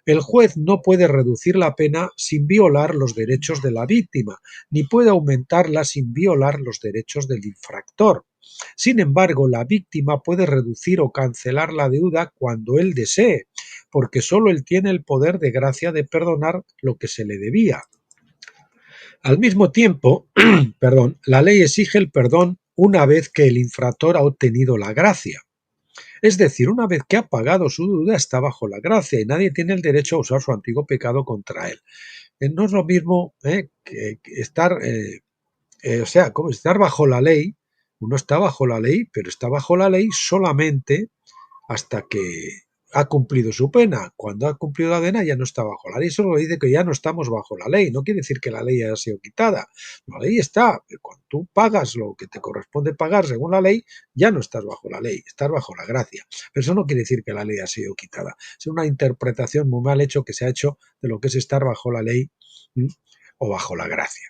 Speaker 2: El juez no puede reducir la pena sin violar los derechos de la víctima, ni puede aumentarla sin violar los derechos del infractor. Sin embargo, la víctima puede reducir o cancelar la deuda cuando él desee, porque solo él tiene el poder de gracia de perdonar lo que se le debía. Al mismo tiempo, la ley exige el perdón una vez que el infractor ha obtenido la gracia. Es decir, una vez que ha pagado su deuda está bajo la gracia y nadie tiene el derecho a usar su antiguo pecado contra él. No es lo mismo que estar, como estar bajo la ley. Uno está bajo la ley, pero está bajo la ley solamente hasta que ha cumplido su pena. Cuando ha cumplido la pena ya no está bajo la ley. Eso lo dice que ya no estamos bajo la ley. No quiere decir que la ley haya sido quitada. La ley está. Pero cuando tú pagas lo que te corresponde pagar según la ley, ya no estás bajo la ley, estás bajo la gracia. Pero eso no quiere decir que la ley ha sido quitada. Es una interpretación muy mal hecha que se ha hecho de lo que es estar bajo la ley o bajo la gracia.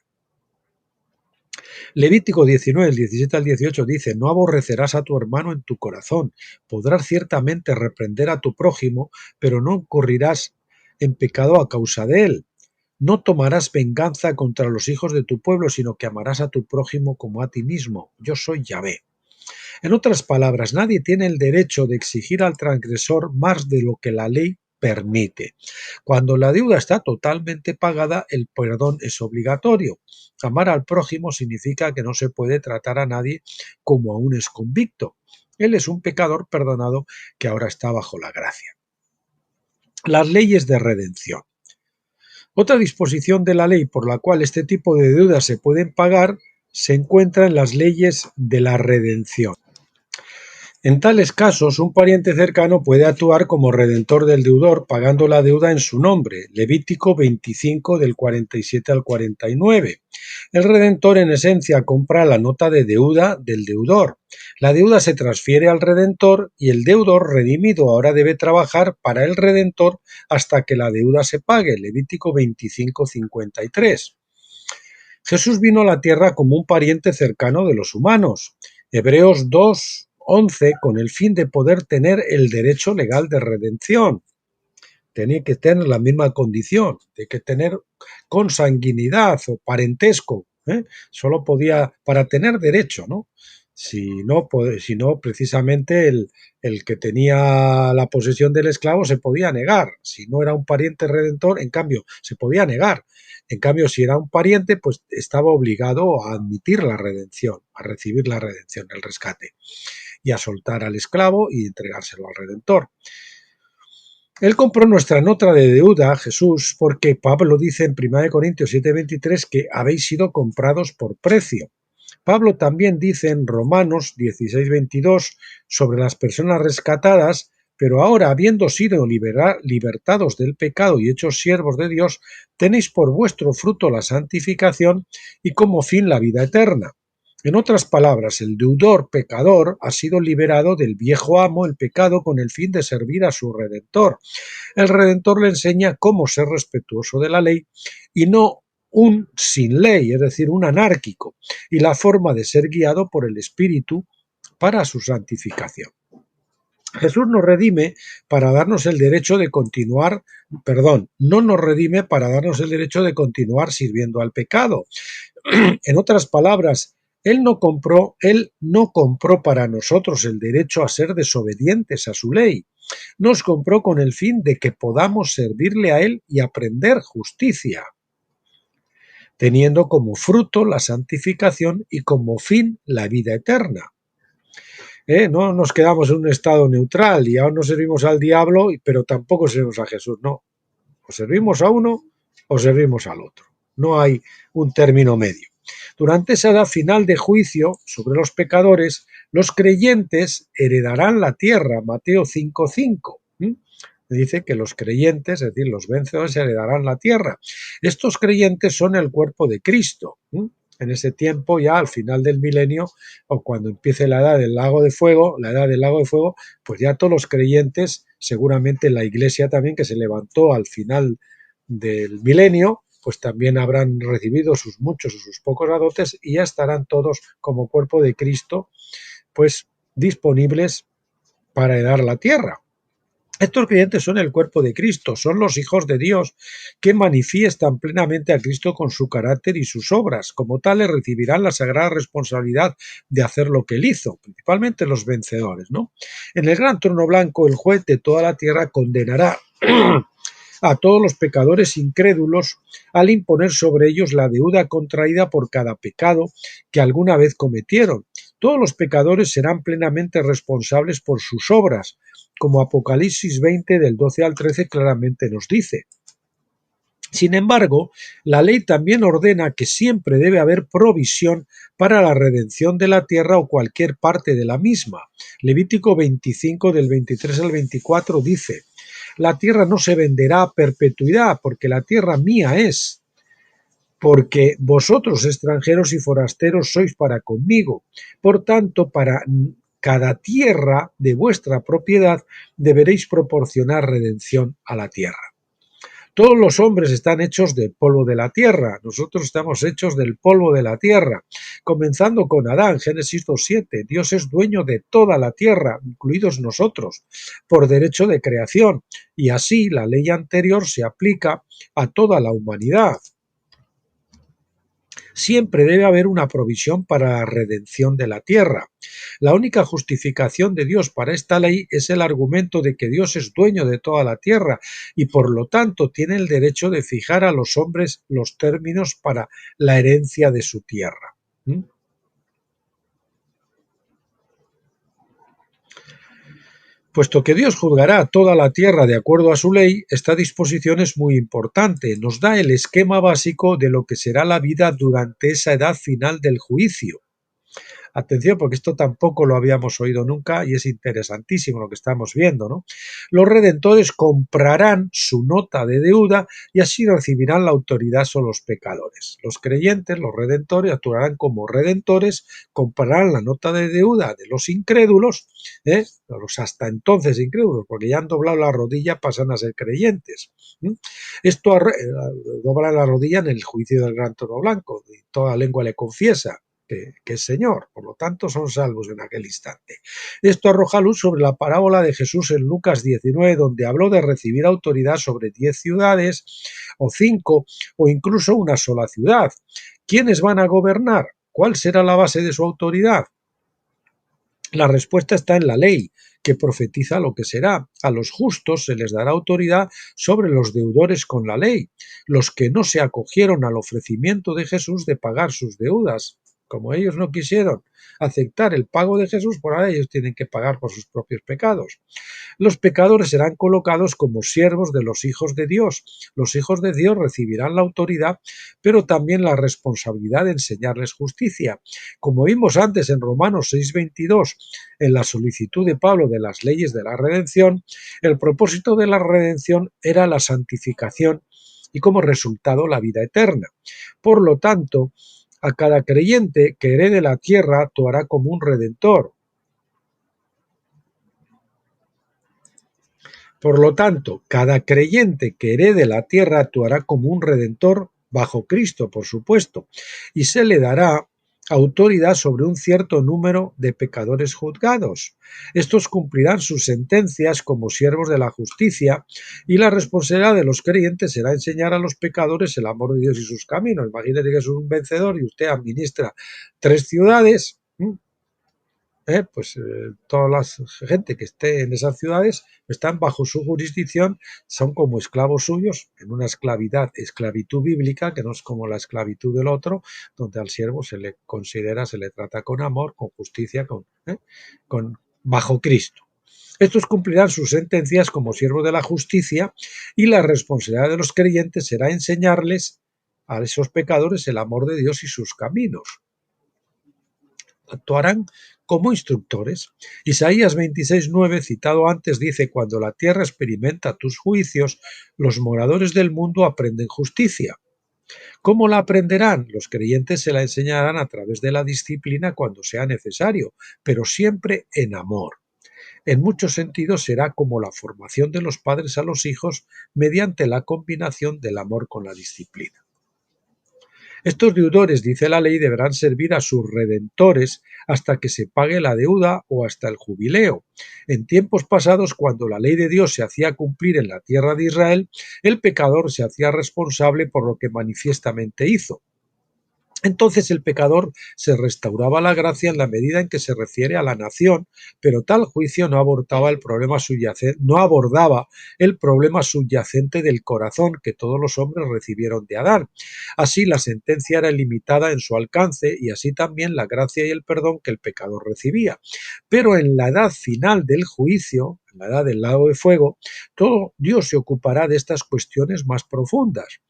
Speaker 2: Levítico 19, el 17 al 18 dice: no aborrecerás a tu hermano en tu corazón, podrás ciertamente reprender a tu prójimo, pero no incurrirás en pecado a causa de él. No tomarás venganza contra los hijos de tu pueblo, sino que amarás a tu prójimo como a ti mismo. Yo soy Yahvé. En otras palabras, nadie tiene el derecho de exigir al transgresor más de lo que la ley permite. Cuando la deuda está totalmente pagada, el perdón es obligatorio. Amar al prójimo significa que no se puede tratar a nadie como a un exconvicto. Él es un pecador perdonado que ahora está bajo la gracia. Las leyes de redención. Otra disposición de la ley por la cual este tipo de deudas se pueden pagar se encuentra en las leyes de la redención. En tales casos, un pariente cercano puede actuar como redentor del deudor pagando la deuda en su nombre. Levítico 25 del 47 al 49. El redentor en esencia compra la nota de deuda del deudor. La deuda se transfiere al redentor y el deudor redimido ahora debe trabajar para el redentor hasta que la deuda se pague. Levítico 25, 53. Jesús vino a la tierra como un pariente cercano de los humanos. Hebreos 2:11, con el fin de poder tener el derecho legal de redención. Tenía que tener la misma condición, de que tener consanguinidad o parentesco. Solo podía, para tener derecho, ¿no? Si no, precisamente el que tenía la posesión del esclavo se podía negar. Si no era un pariente redentor, en cambio, se podía negar. En cambio, si era un pariente, pues estaba obligado a admitir la redención, a recibir la redención, el rescate, y a soltar al esclavo y entregárselo al redentor. Él compró nuestra nota de deuda, Jesús, porque Pablo dice en 1 Corintios 7:23 que habéis sido comprados por precio. Pablo también dice en Romanos 16:22 sobre las personas rescatadas: pero ahora, habiendo sido libertados del pecado y hechos siervos de Dios, tenéis por vuestro fruto la santificación y como fin la vida eterna. En otras palabras, el deudor pecador ha sido liberado del viejo amo, el pecado, con el fin de servir a su redentor. El redentor le enseña cómo ser respetuoso de la ley y no un sin ley, es decir, un anárquico, y la forma de ser guiado por el Espíritu para su santificación. Jesús nos redime para darnos el derecho de continuar, no nos redime para darnos el derecho de continuar sirviendo al pecado. En otras palabras, Él no compró para nosotros el derecho a ser desobedientes a su ley. Nos compró con el fin de que podamos servirle a Él y aprender justicia, teniendo como fruto la santificación y como fin la vida eterna. No nos quedamos en un estado neutral y aún no servimos al diablo, pero tampoco servimos a Jesús, no. O servimos a uno o servimos al otro. No hay un término medio. Durante esa edad final de juicio sobre los pecadores, los creyentes heredarán la tierra, Mateo 5:5. Dice que los creyentes, es decir, los vencedores, heredarán la tierra. Estos creyentes son el cuerpo de Cristo. En ese tiempo, ya al final del milenio, o cuando empiece la edad del lago de fuego, pues ya todos los creyentes, seguramente la iglesia también que se levantó al final del milenio, pues también habrán recibido sus muchos o sus pocos dotes y ya estarán todos como cuerpo de Cristo, pues disponibles para heredar la tierra. Estos creyentes son el cuerpo de Cristo, son los hijos de Dios que manifiestan plenamente a Cristo con su carácter y sus obras. Como tales recibirán la sagrada responsabilidad de hacer lo que Él hizo, principalmente los vencedores, ¿no? En el gran trono blanco, el juez de toda la tierra condenará a todos los pecadores incrédulos al imponer sobre ellos la deuda contraída por cada pecado que alguna vez cometieron. Todos los pecadores serán plenamente responsables por sus obras, como Apocalipsis 20 del 12 al 13 claramente nos dice. Sin embargo, la ley también ordena que siempre debe haber provisión para la redención de la tierra o cualquier parte de la misma. Levítico 25 del 23 al 24 dice: la tierra no se venderá a perpetuidad, porque la tierra mía es, porque vosotros extranjeros y forasteros sois para conmigo. Por tanto, para cada tierra de vuestra propiedad deberéis proporcionar redención a la tierra. Todos los hombres están hechos del polvo de la tierra, nosotros estamos hechos del polvo de la tierra, comenzando con Adán, Génesis 2:7, Dios es dueño de toda la tierra, incluidos nosotros, por derecho de creación, y así la ley anterior se aplica a toda la humanidad. Siempre debe haber una provisión para la redención de la tierra. La única justificación de Dios para esta ley es el argumento de que Dios es dueño de toda la tierra y por lo tanto tiene el derecho de fijar a los hombres los términos para la herencia de su tierra. Puesto que Dios juzgará toda la tierra de acuerdo a su ley, esta disposición es muy importante. Nos da el esquema básico de lo que será la vida durante esa edad final del juicio. Atención, porque esto tampoco lo habíamos oído nunca y es interesantísimo lo que estamos viendo, ¿no? Los redentores comprarán su nota de deuda y así recibirán la autoridad sobre los pecadores. Los creyentes, los redentores, actuarán como redentores, comprarán la nota de deuda de los incrédulos, los hasta entonces incrédulos, porque ya han doblado la rodilla, pasan a ser creyentes. Esto dobla la rodilla en el juicio del gran trono blanco, y toda lengua le confiesa que es Señor, por lo tanto son salvos en aquel instante. Esto arroja luz sobre la parábola de Jesús en Lucas 19, donde habló de recibir autoridad sobre 10 ciudades o 5 o incluso una sola ciudad. ¿Quiénes van a gobernar? ¿Cuál será la base de su autoridad? La respuesta está en la ley, que profetiza lo que será. A los justos se les dará autoridad sobre los deudores con la ley, los que no se acogieron al ofrecimiento de Jesús de pagar sus deudas. Como ellos no quisieron aceptar el pago de Jesús, por ahora ellos tienen que pagar por sus propios pecados. Los pecadores serán colocados como siervos de los hijos de Dios. Los hijos de Dios recibirán la autoridad, pero también la responsabilidad de enseñarles justicia. Como vimos antes en Romanos 6:22, en la solicitud de Pablo de las leyes de la redención, el propósito de la redención era la santificación y como resultado la vida eterna. Por lo tanto, a cada creyente que herede la tierra actuará como un redentor. Por lo tanto, cada creyente que herede la tierra actuará como un redentor bajo Cristo, por supuesto, y se le dará autoridad sobre un cierto número de pecadores juzgados. Estos cumplirán sus sentencias como siervos de la justicia y la responsabilidad de los creyentes será enseñar a los pecadores el amor de Dios y sus caminos. Imagínate que es un vencedor y usted administra 3 ciudades, toda la gente que esté en esas ciudades están bajo su jurisdicción, son como esclavos suyos, en una esclavitud bíblica, que no es como la esclavitud del otro, donde al siervo se le considera, se le trata con amor, con justicia, bajo Cristo. Estos cumplirán sus sentencias como siervos de la justicia y la responsabilidad de los creyentes será enseñarles a esos pecadores el amor de Dios y sus caminos. Actuarán como instructores. Isaías 26:9, citado antes, dice: cuando la tierra experimenta tus juicios, los moradores del mundo aprenden justicia. ¿Cómo la aprenderán? Los creyentes se la enseñarán a través de la disciplina cuando sea necesario, pero siempre en amor. En muchos sentidos será como la formación de los padres a los hijos mediante la combinación del amor con la disciplina. Estos deudores, dice la ley, deberán servir a sus redentores hasta que se pague la deuda o hasta el jubileo. En tiempos pasados, cuando la ley de Dios se hacía cumplir en la tierra de Israel, el pecador se hacía responsable por lo que manifiestamente hizo. Entonces el pecador se restauraba la gracia en la medida en que se refiere a la nación, pero tal juicio no abordaba el problema subyacente del corazón que todos los hombres recibieron de Adán. Así la sentencia era limitada en su alcance y así también la gracia y el perdón que el pecador recibía. Pero en la edad final del juicio, en la edad del lago de fuego, todo Dios se ocupará de estas cuestiones más profundas.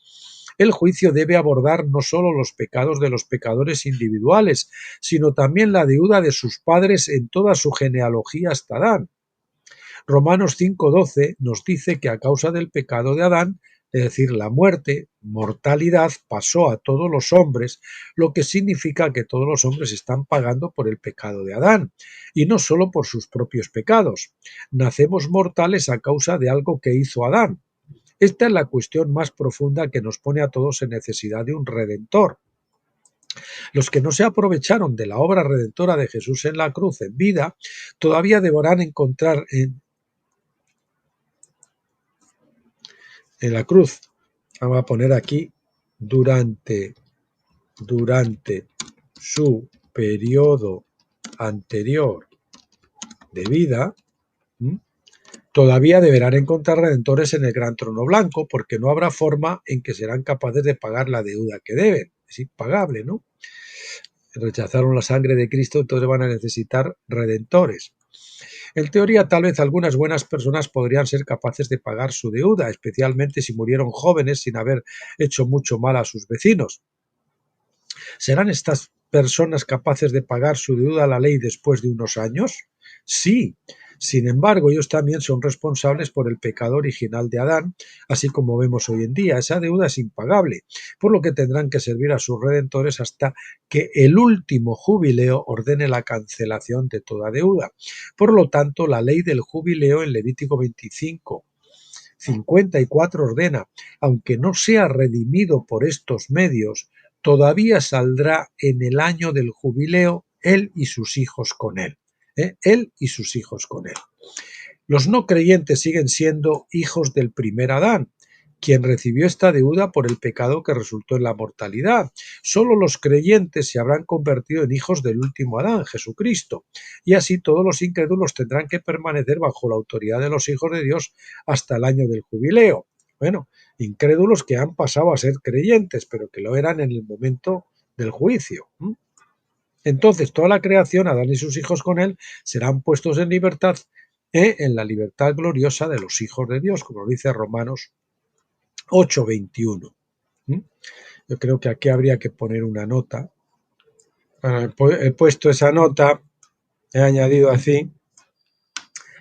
Speaker 2: El juicio debe abordar no solo los pecados de los pecadores individuales, sino también la deuda de sus padres en toda su genealogía hasta Adán. Romanos 5:12 nos dice que a causa del pecado de Adán, es decir, la muerte, mortalidad, pasó a todos los hombres, lo que significa que todos los hombres están pagando por el pecado de Adán, y no solo por sus propios pecados. Nacemos mortales a causa de algo que hizo Adán. Esta es la cuestión más profunda que nos pone a todos en necesidad de un redentor. Los que no se aprovecharon de la obra redentora de Jesús en la cruz en vida, todavía deberán encontrar en la cruz, vamos a poner aquí, durante su periodo anterior de vida, todavía deberán encontrar redentores en el gran trono blanco, porque no habrá forma en que serán capaces de pagar la deuda que deben. Es impagable, ¿no? Rechazaron la sangre de Cristo, entonces van a necesitar redentores. En teoría, tal vez algunas buenas personas podrían ser capaces de pagar su deuda, especialmente si murieron jóvenes sin haber hecho mucho mal a sus vecinos. ¿Serán estas personas capaces de pagar su deuda a la ley después de unos años? Sí. Sin embargo, ellos también son responsables por el pecado original de Adán, así como vemos hoy en día. Esa deuda es impagable, por lo que tendrán que servir a sus redentores hasta que el último jubileo ordene la cancelación de toda deuda. Por lo tanto, la ley del jubileo en Levítico 25:54 ordena, aunque no sea redimido por estos medios, todavía saldrá en el año del jubileo él y sus hijos con él. Él y sus hijos con él. Los no creyentes siguen siendo hijos del primer Adán, quien recibió esta deuda por el pecado que resultó en la mortalidad. Solo los creyentes se habrán convertido en hijos del último Adán, Jesucristo, y así todos los incrédulos tendrán que permanecer bajo la autoridad de los hijos de Dios hasta el año del jubileo. Bueno, incrédulos que han pasado a ser creyentes, pero que lo eran en el momento del juicio. Entonces toda la creación, Adán y sus hijos con él, serán puestos en libertad, en la libertad gloriosa de los hijos de Dios, como dice Romanos 8:21. Yo creo que aquí habría que poner una nota. He puesto esa nota, he añadido así,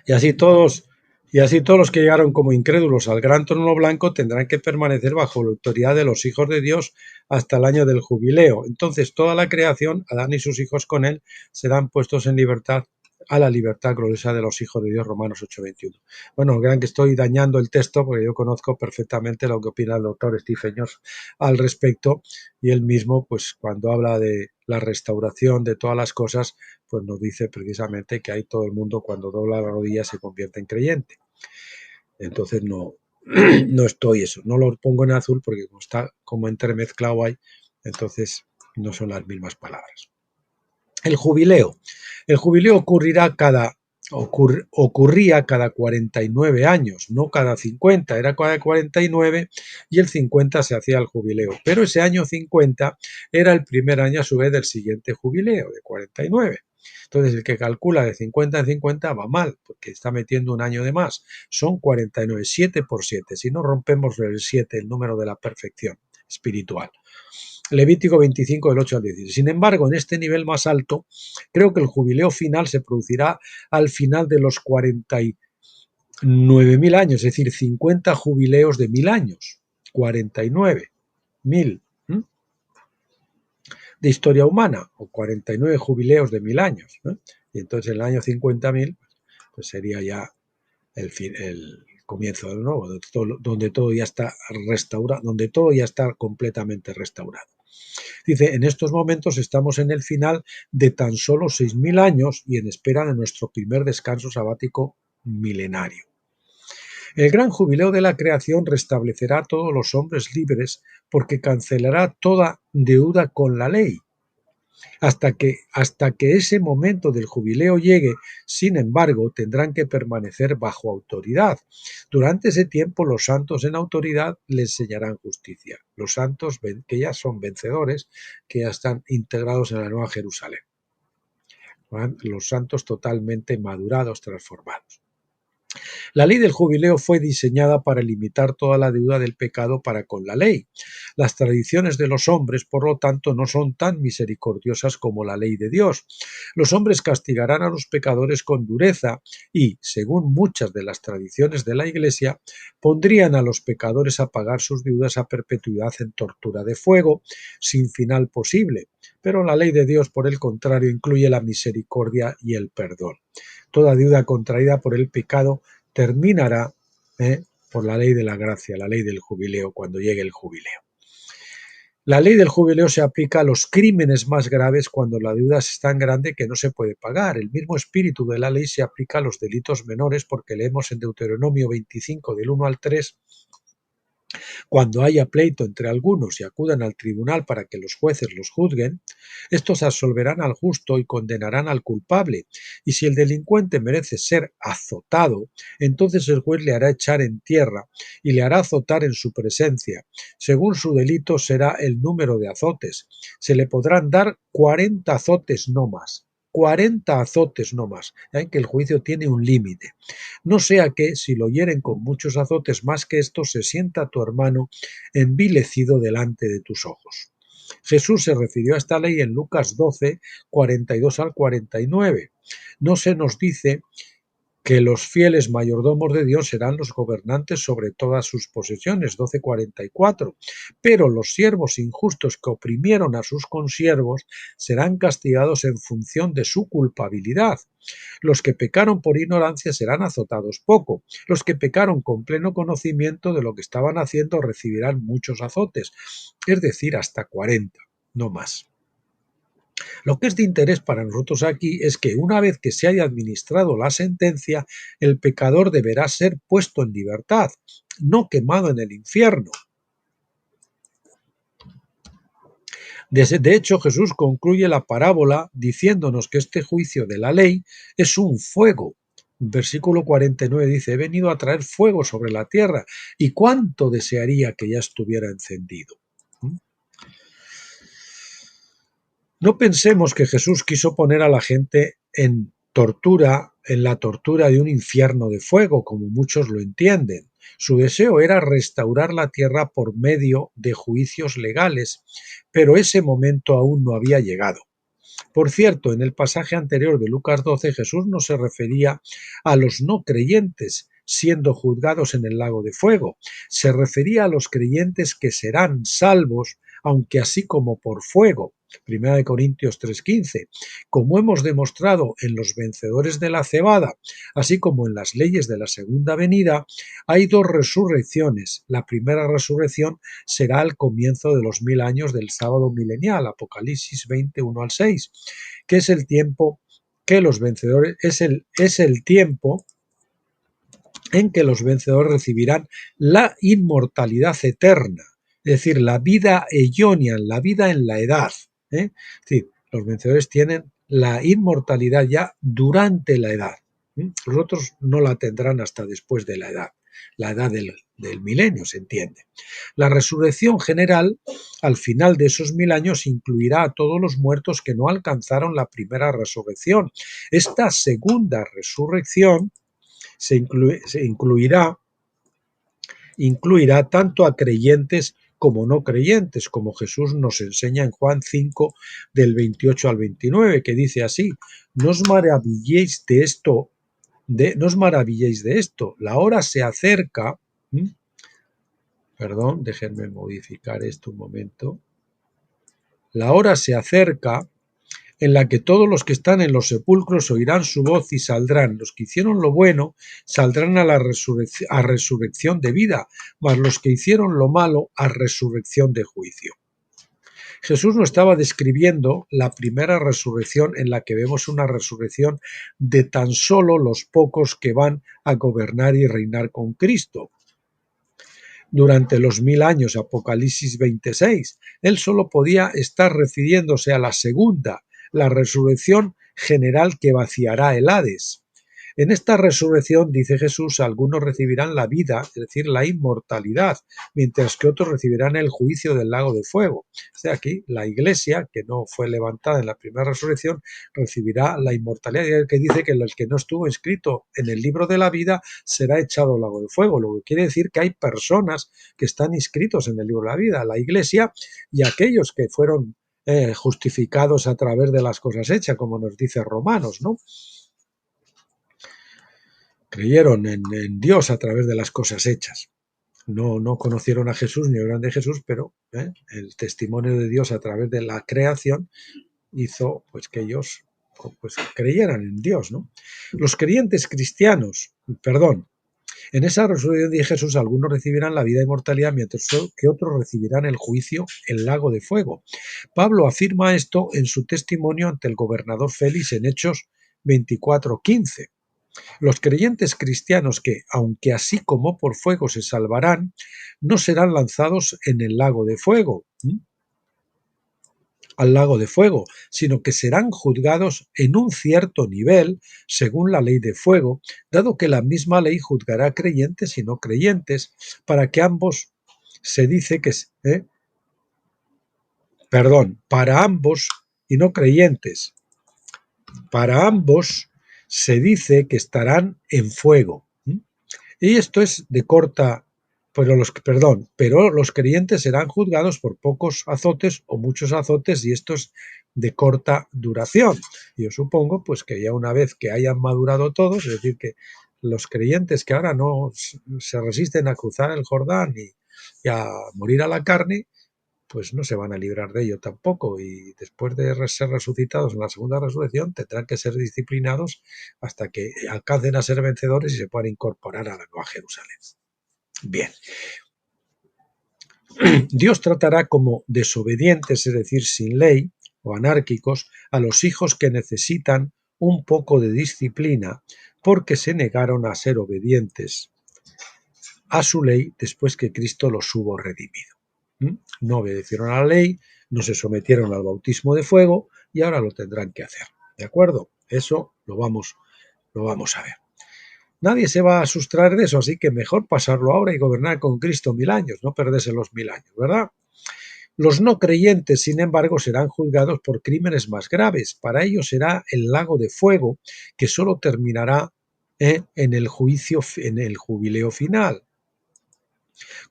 Speaker 2: y así todos los que llegaron como incrédulos al gran trono blanco tendrán que permanecer bajo la autoridad de los hijos de Dios hasta el año del jubileo. Entonces toda la creación, Adán y sus hijos con él, serán puestos en libertad a la libertad gloriosa de los hijos de Dios, Romanos 8:21. Bueno, crean que estoy dañando el texto porque yo conozco perfectamente lo que opina el doctor Stephen Jones al respecto, y él mismo, pues cuando habla de la restauración de todas las cosas, pues nos dice precisamente que hay todo el mundo cuando dobla la rodilla se convierte en creyente. Entonces no estoy eso, no lo pongo en azul porque como está como entremezclado ahí, entonces no son las mismas palabras. El jubileo. El jubileo ocurría cada 49 años, no cada 50, era cada 49 y el 50 se hacía el jubileo. Pero ese año 50 era el primer año a su vez del siguiente jubileo, de 49. Entonces el que calcula de 50 en 50 va mal, porque está metiendo un año de más. Son 49, 7 por 7. Si no rompemos el 7, el número de la perfección espiritual. Levítico 25, del 8 al 16. Sin embargo, en este nivel más alto, creo que el jubileo final se producirá al final de los 49.000 años, es decir, 50 jubileos de 1000 años. 49.000 de historia humana, o 49 jubileos de 1000 años. Y entonces en el año 50.000, pues sería ya el comienzo del nuevo, donde todo ya está restaurado, donde todo ya está completamente restaurado. Dice, en estos momentos estamos en el final de tan solo 6000 años y en espera de nuestro primer descanso sabático milenario. El gran jubileo de la creación restablecerá a todos los hombres libres porque cancelará toda deuda con la ley. Hasta que ese momento del jubileo llegue, sin embargo, tendrán que permanecer bajo autoridad. Durante ese tiempo, los santos en autoridad les enseñarán justicia. Los santos que ya son vencedores, que ya están integrados en la Nueva Jerusalén. Los santos totalmente madurados, transformados. La ley del jubileo fue diseñada para limitar toda la deuda del pecado para con la ley. Las tradiciones de los hombres, por lo tanto, no son tan misericordiosas como la ley de Dios. Los hombres castigarán a los pecadores con dureza y, según muchas de las tradiciones de la Iglesia, pondrían a los pecadores a pagar sus deudas a perpetuidad en tortura de fuego, sin final posible. Pero la ley de Dios, por el contrario, incluye la misericordia y el perdón. Toda deuda contraída por el pecado terminará por la ley de la gracia, la ley del jubileo, cuando llegue el jubileo. La ley del jubileo se aplica a los crímenes más graves cuando la deuda es tan grande que no se puede pagar. El mismo espíritu de la ley se aplica a los delitos menores porque leemos en Deuteronomio 25 del 1 al 3: cuando haya pleito entre algunos y acudan al tribunal para que los jueces los juzguen, estos absolverán al justo y condenarán al culpable, y si el delincuente merece ser azotado, entonces el juez le hará echar en tierra y le hará azotar en su presencia. Según su delito será el número de azotes. Se le podrán dar 40 azotes no más. 40 azotes no más, que el juicio tiene un límite. No sea que, si lo hieren con muchos azotes más que estos, se sienta tu hermano envilecido delante de tus ojos. Jesús se refirió a esta ley en Lucas 12, 42 al 49. No se nos dice que los fieles mayordomos de Dios serán los gobernantes sobre todas sus posesiones, 12:44. Pero los siervos injustos que oprimieron a sus consiervos serán castigados en función de su culpabilidad. Los que pecaron por ignorancia serán azotados poco. Los que pecaron con pleno conocimiento de lo que estaban haciendo recibirán muchos azotes, es decir, hasta 40, no más. Lo que es de interés para nosotros aquí es que una vez que se haya administrado la sentencia, el pecador deberá ser puesto en libertad, no quemado en el infierno. De hecho, Jesús concluye la parábola diciéndonos que este juicio de la ley es un fuego. Versículo 49 dice: he venido a traer fuego sobre la tierra, y cuánto desearía que ya estuviera encendido. No pensemos que Jesús quiso poner a la gente en la tortura de un infierno de fuego, como muchos lo entienden. Su deseo era restaurar la tierra por medio de juicios legales, pero ese momento aún no había llegado. Por cierto, en el pasaje anterior de Lucas 12, Jesús no se refería a los no creyentes siendo juzgados en el lago de fuego. Se refería a los creyentes que serán salvos, aunque así como por fuego. 1 Corintios 3:15. Como hemos demostrado en los vencedores de la cebada, así como en las leyes de la segunda venida, hay dos resurrecciones. La primera resurrección será al comienzo de los 1000 años del sábado milenial, Apocalipsis 21 al 6, que es el tiempo que los vencedores, es el tiempo en que los vencedores recibirán la inmortalidad eterna, es decir, la vida eonian, la vida en la edad. Es decir, los vencedores tienen la inmortalidad ya durante la edad. Los otros no la tendrán hasta después de la edad del milenio, se entiende. La resurrección general, al final de esos 1000 años, incluirá a todos los muertos que no alcanzaron la primera resurrección. Esta segunda resurrección incluirá tanto a creyentes como no creyentes, como Jesús nos enseña en Juan 5, del 28 al 29, que dice así: no os maravilléis de esto, la hora se acerca. Perdón, déjenme modificar esto un momento. La hora se acerca en la que todos los que están en los sepulcros oirán su voz y saldrán. Los que hicieron lo bueno saldrán a resurrección de vida, mas los que hicieron lo malo a resurrección de juicio. Jesús no estaba describiendo la primera resurrección en la que vemos una resurrección de tan solo los pocos que van a gobernar y reinar con Cristo durante los 1000 años, Apocalipsis 26. Él solo podía estar refiriéndose a la segunda, la resurrección general que vaciará el Hades. En esta resurrección, dice Jesús, algunos recibirán la vida, es decir, la inmortalidad, mientras que otros recibirán el juicio del lago de fuego. O sea, aquí la iglesia, que no fue levantada en la primera resurrección, recibirá la inmortalidad, que dice que el que no estuvo inscrito en el libro de la vida será echado al lago de fuego, lo que quiere decir que hay personas que están inscritos en el libro de la vida, la iglesia y aquellos que fueron justificados a través de las cosas hechas, como nos dice Romanos, ¿no? Creyeron en Dios a través de las cosas hechas. No conocieron a Jesús ni oyeron de Jesús, pero el testimonio de Dios a través de la creación hizo pues que ellos pues creyeran en Dios, ¿no? Los creyentes cristianos, en esa resurrección de Jesús algunos recibirán la vida e inmortalidad, mientras que otros recibirán el juicio, el lago de fuego. Pablo afirma esto en su testimonio ante el gobernador Félix en Hechos 24:15. Los creyentes cristianos que, aunque así como por fuego se salvarán, no serán lanzados en el lago de fuego, al lago de fuego, sino que serán juzgados en un cierto nivel, según la ley de fuego, dado que la misma ley juzgará creyentes y no creyentes, para que ambos se dice que para ambos y no creyentes, para ambos se dice que estarán en fuego. Y esto es de corta, pero los creyentes serán juzgados por pocos azotes o muchos azotes, y esto es de corta duración. Yo supongo pues que ya una vez que hayan madurado todos, es decir, que los creyentes que ahora no se resisten a cruzar el Jordán y a morir a la carne, pues no se van a librar de ello tampoco, y después de ser resucitados en la segunda resurrección tendrán que ser disciplinados hasta que alcancen a ser vencedores y se puedan incorporar a la Nueva Jerusalén. Bien. Dios tratará como desobedientes, es decir, sin ley o anárquicos, a los hijos que necesitan un poco de disciplina porque se negaron a ser obedientes a su ley después que Cristo los hubo redimido. No obedecieron a la ley, no se sometieron al bautismo de fuego y ahora lo tendrán que hacer. ¿De acuerdo? Eso lo vamos a ver. Nadie se va a sustraer de eso, así que mejor pasarlo ahora y gobernar con Cristo 1000 años, no perderse los 1000 años, ¿verdad? Los no creyentes, sin embargo, serán juzgados por crímenes más graves. Para ellos será el lago de fuego, que solo terminará en el juicio, en el jubileo final,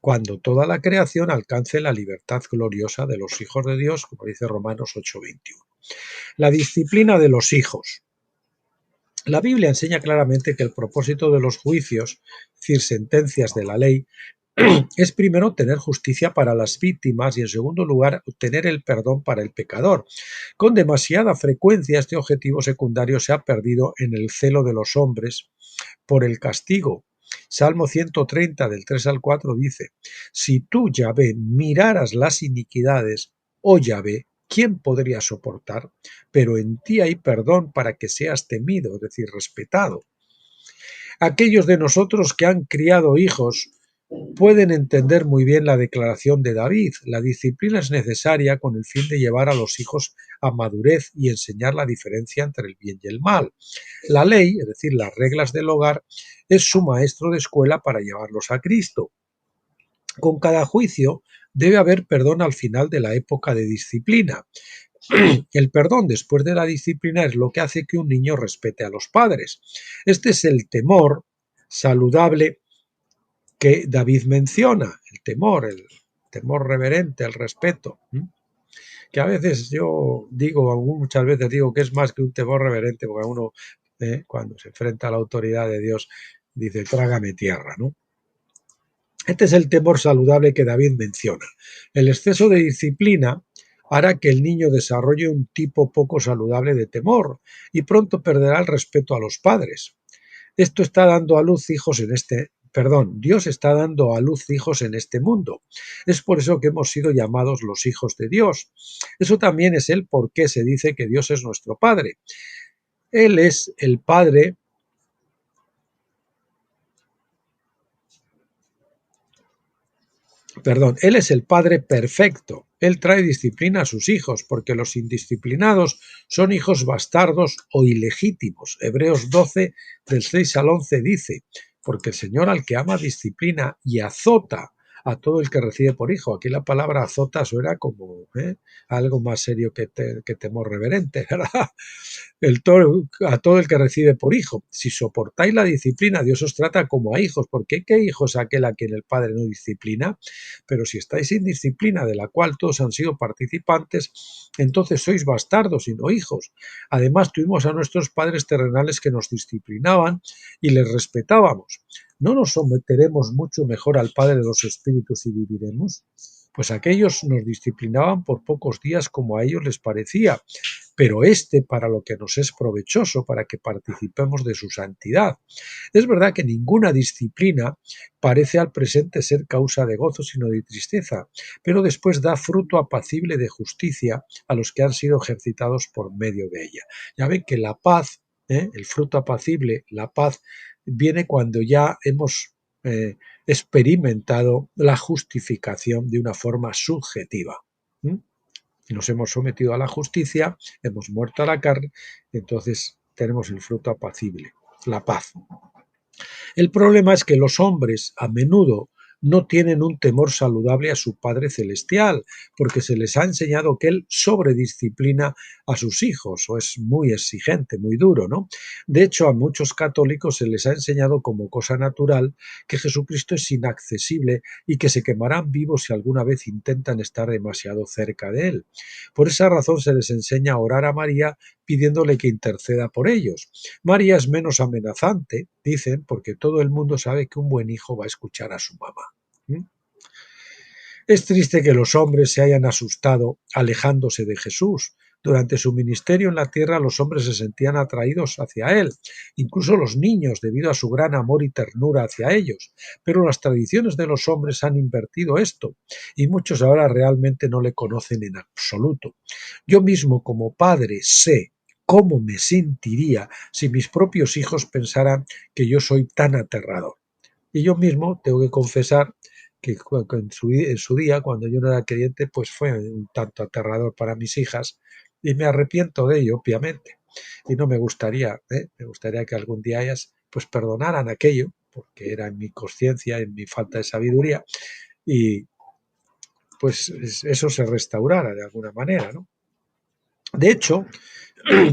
Speaker 2: cuando toda la creación alcance la libertad gloriosa de los hijos de Dios, como dice Romanos 8:21. La disciplina de los hijos. La Biblia enseña claramente que el propósito de los juicios, es decir, sentencias de la ley, es primero tener justicia para las víctimas y en segundo lugar obtener el perdón para el pecador. Con demasiada frecuencia este objetivo secundario se ha perdido en el celo de los hombres por el castigo. Salmo 130 del 3 al 4 dice: si tú, Yahvé, miraras las iniquidades, oh Yahvé, ¿quién podría soportar? Pero en ti hay perdón para que seas temido, es decir, respetado. Aquellos de nosotros que han criado hijos pueden entender muy bien la declaración de David. La disciplina es necesaria con el fin de llevar a los hijos a madurez y enseñar la diferencia entre el bien y el mal. La ley, es decir, las reglas del hogar, es su maestro de escuela para llevarlos a Cristo. Con cada juicio debe haber perdón al final de la época de disciplina. El perdón después de la disciplina es lo que hace que un niño respete a los padres. Este es el temor saludable que David menciona, el temor reverente, el respeto, que a veces yo digo, muchas veces digo que es más que un temor reverente, porque uno cuando se enfrenta a la autoridad de Dios dice, trágame tierra, ¿no? Este es el temor saludable que David menciona. El exceso de disciplina hará que el niño desarrolle un tipo poco saludable de temor y pronto perderá el respeto a los padres. Esto está dando a luz hijos en este Dios está dando a luz hijos en este mundo. Es por eso que hemos sido llamados los hijos de Dios. Eso también es el por qué se dice que Dios es nuestro Padre. Él es el Padre Él es el Padre perfecto. Él trae disciplina a sus hijos, porque los indisciplinados son hijos bastardos o ilegítimos. Hebreos 12, del 6 al 11 dice, porque el Señor al que ama disciplina y azota a todo el que recibe por hijo. Aquí la palabra azota suena como algo más serio que temor reverente, ¿verdad? A todo el que recibe por hijo. Si soportáis la disciplina, Dios os trata como a hijos, porque ¿qué hijo es aquel a quien el Padre no disciplina? Pero si estáis sin disciplina, de la cual todos han sido participantes, entonces sois bastardos y no hijos. Además, tuvimos a nuestros padres terrenales que nos disciplinaban y les respetábamos. ¿No nos someteremos mucho mejor al Padre de los Espíritus y viviremos? Pues aquellos nos disciplinaban por pocos días como a ellos les parecía, pero para lo que nos es provechoso, para que participemos de su santidad. Es verdad que ninguna disciplina parece al presente ser causa de gozo, sino de tristeza, pero después da fruto apacible de justicia a los que han sido ejercitados por medio de ella. Ya ven que la paz, el fruto apacible, la paz, viene cuando ya hemos experimentado la justificación de una forma subjetiva. Nos hemos sometido a la justicia, hemos muerto a la carne, entonces tenemos el fruto apacible, la paz. El problema es que los hombres a menudo no tienen un temor saludable a su Padre Celestial, porque se les ha enseñado que Él sobredisciplina a sus hijos, o es muy exigente, muy duro, ¿no? De hecho, a muchos católicos se les ha enseñado como cosa natural que Jesucristo es inaccesible y que se quemarán vivos si alguna vez intentan estar demasiado cerca de Él. Por esa razón se les enseña a orar a María pidiéndole que interceda por ellos. María es menos amenazante, dicen, porque todo el mundo sabe que un buen hijo va a escuchar a su mamá. Es triste que los hombres se hayan asustado alejándose de Jesús. Durante su ministerio en la tierra los hombres se sentían atraídos hacia él, incluso los niños debido a su gran amor y ternura hacia ellos. Pero las tradiciones de los hombres han invertido esto y muchos ahora realmente no le conocen en absoluto. Yo mismo como padre sé cómo me sentiría si mis propios hijos pensaran que yo soy tan aterrador. Y yo mismo tengo que confesar que en su día, cuando yo no era creyente, pues fue un tanto aterrador para mis hijas y me arrepiento de ello, obviamente. Y no me gustaría que algún día ellas pues perdonaran aquello, porque era en mi conciencia, en mi falta de sabiduría, y pues eso se restaurara de alguna manera, ¿no? De hecho,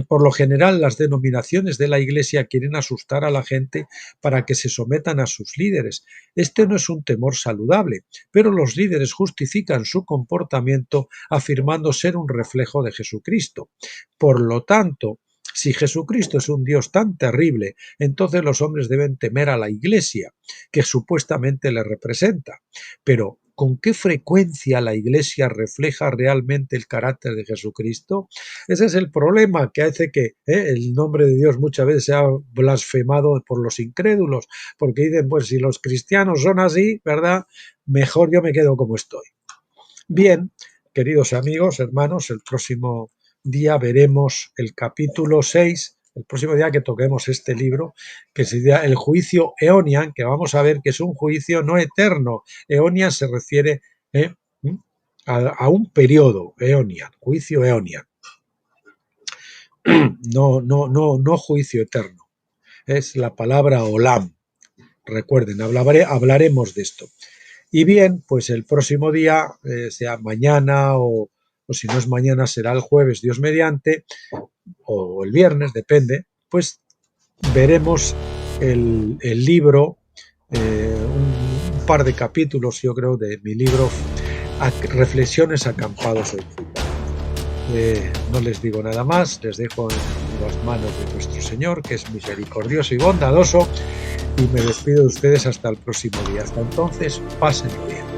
Speaker 2: por lo general, las denominaciones de la Iglesia quieren asustar a la gente para que se sometan a sus líderes. Este no es un temor saludable, pero los líderes justifican su comportamiento afirmando ser un reflejo de Jesucristo. Por lo tanto, si Jesucristo es un Dios tan terrible, entonces los hombres deben temer a la Iglesia, que supuestamente le representa. Pero, ¿con qué frecuencia la Iglesia refleja realmente el carácter de Jesucristo? Ese es el problema que hace que el nombre de Dios muchas veces sea blasfemado por los incrédulos, porque dicen, pues si los cristianos son así, ¿verdad? Mejor yo me quedo como estoy. Bien, queridos amigos, hermanos, el próximo día veremos el capítulo 6, el próximo día que toquemos este libro, que sería el juicio Eonian, que vamos a ver que es un juicio no eterno. Eonian se refiere a un periodo, Eonian, juicio Eonian. No juicio eterno. Es la palabra Olam. Recuerden, hablaremos de esto. Y bien, pues el próximo día, sea mañana o si no es mañana será el jueves, Dios mediante, o el viernes, depende, pues veremos el libro, un par de capítulos, yo creo, de mi libro Reflexiones acampados hoy. No les digo nada más, les dejo en las manos de nuestro Señor, que es misericordioso y bondadoso, y me despido de ustedes hasta el próximo día. Hasta entonces, pásenlo bien.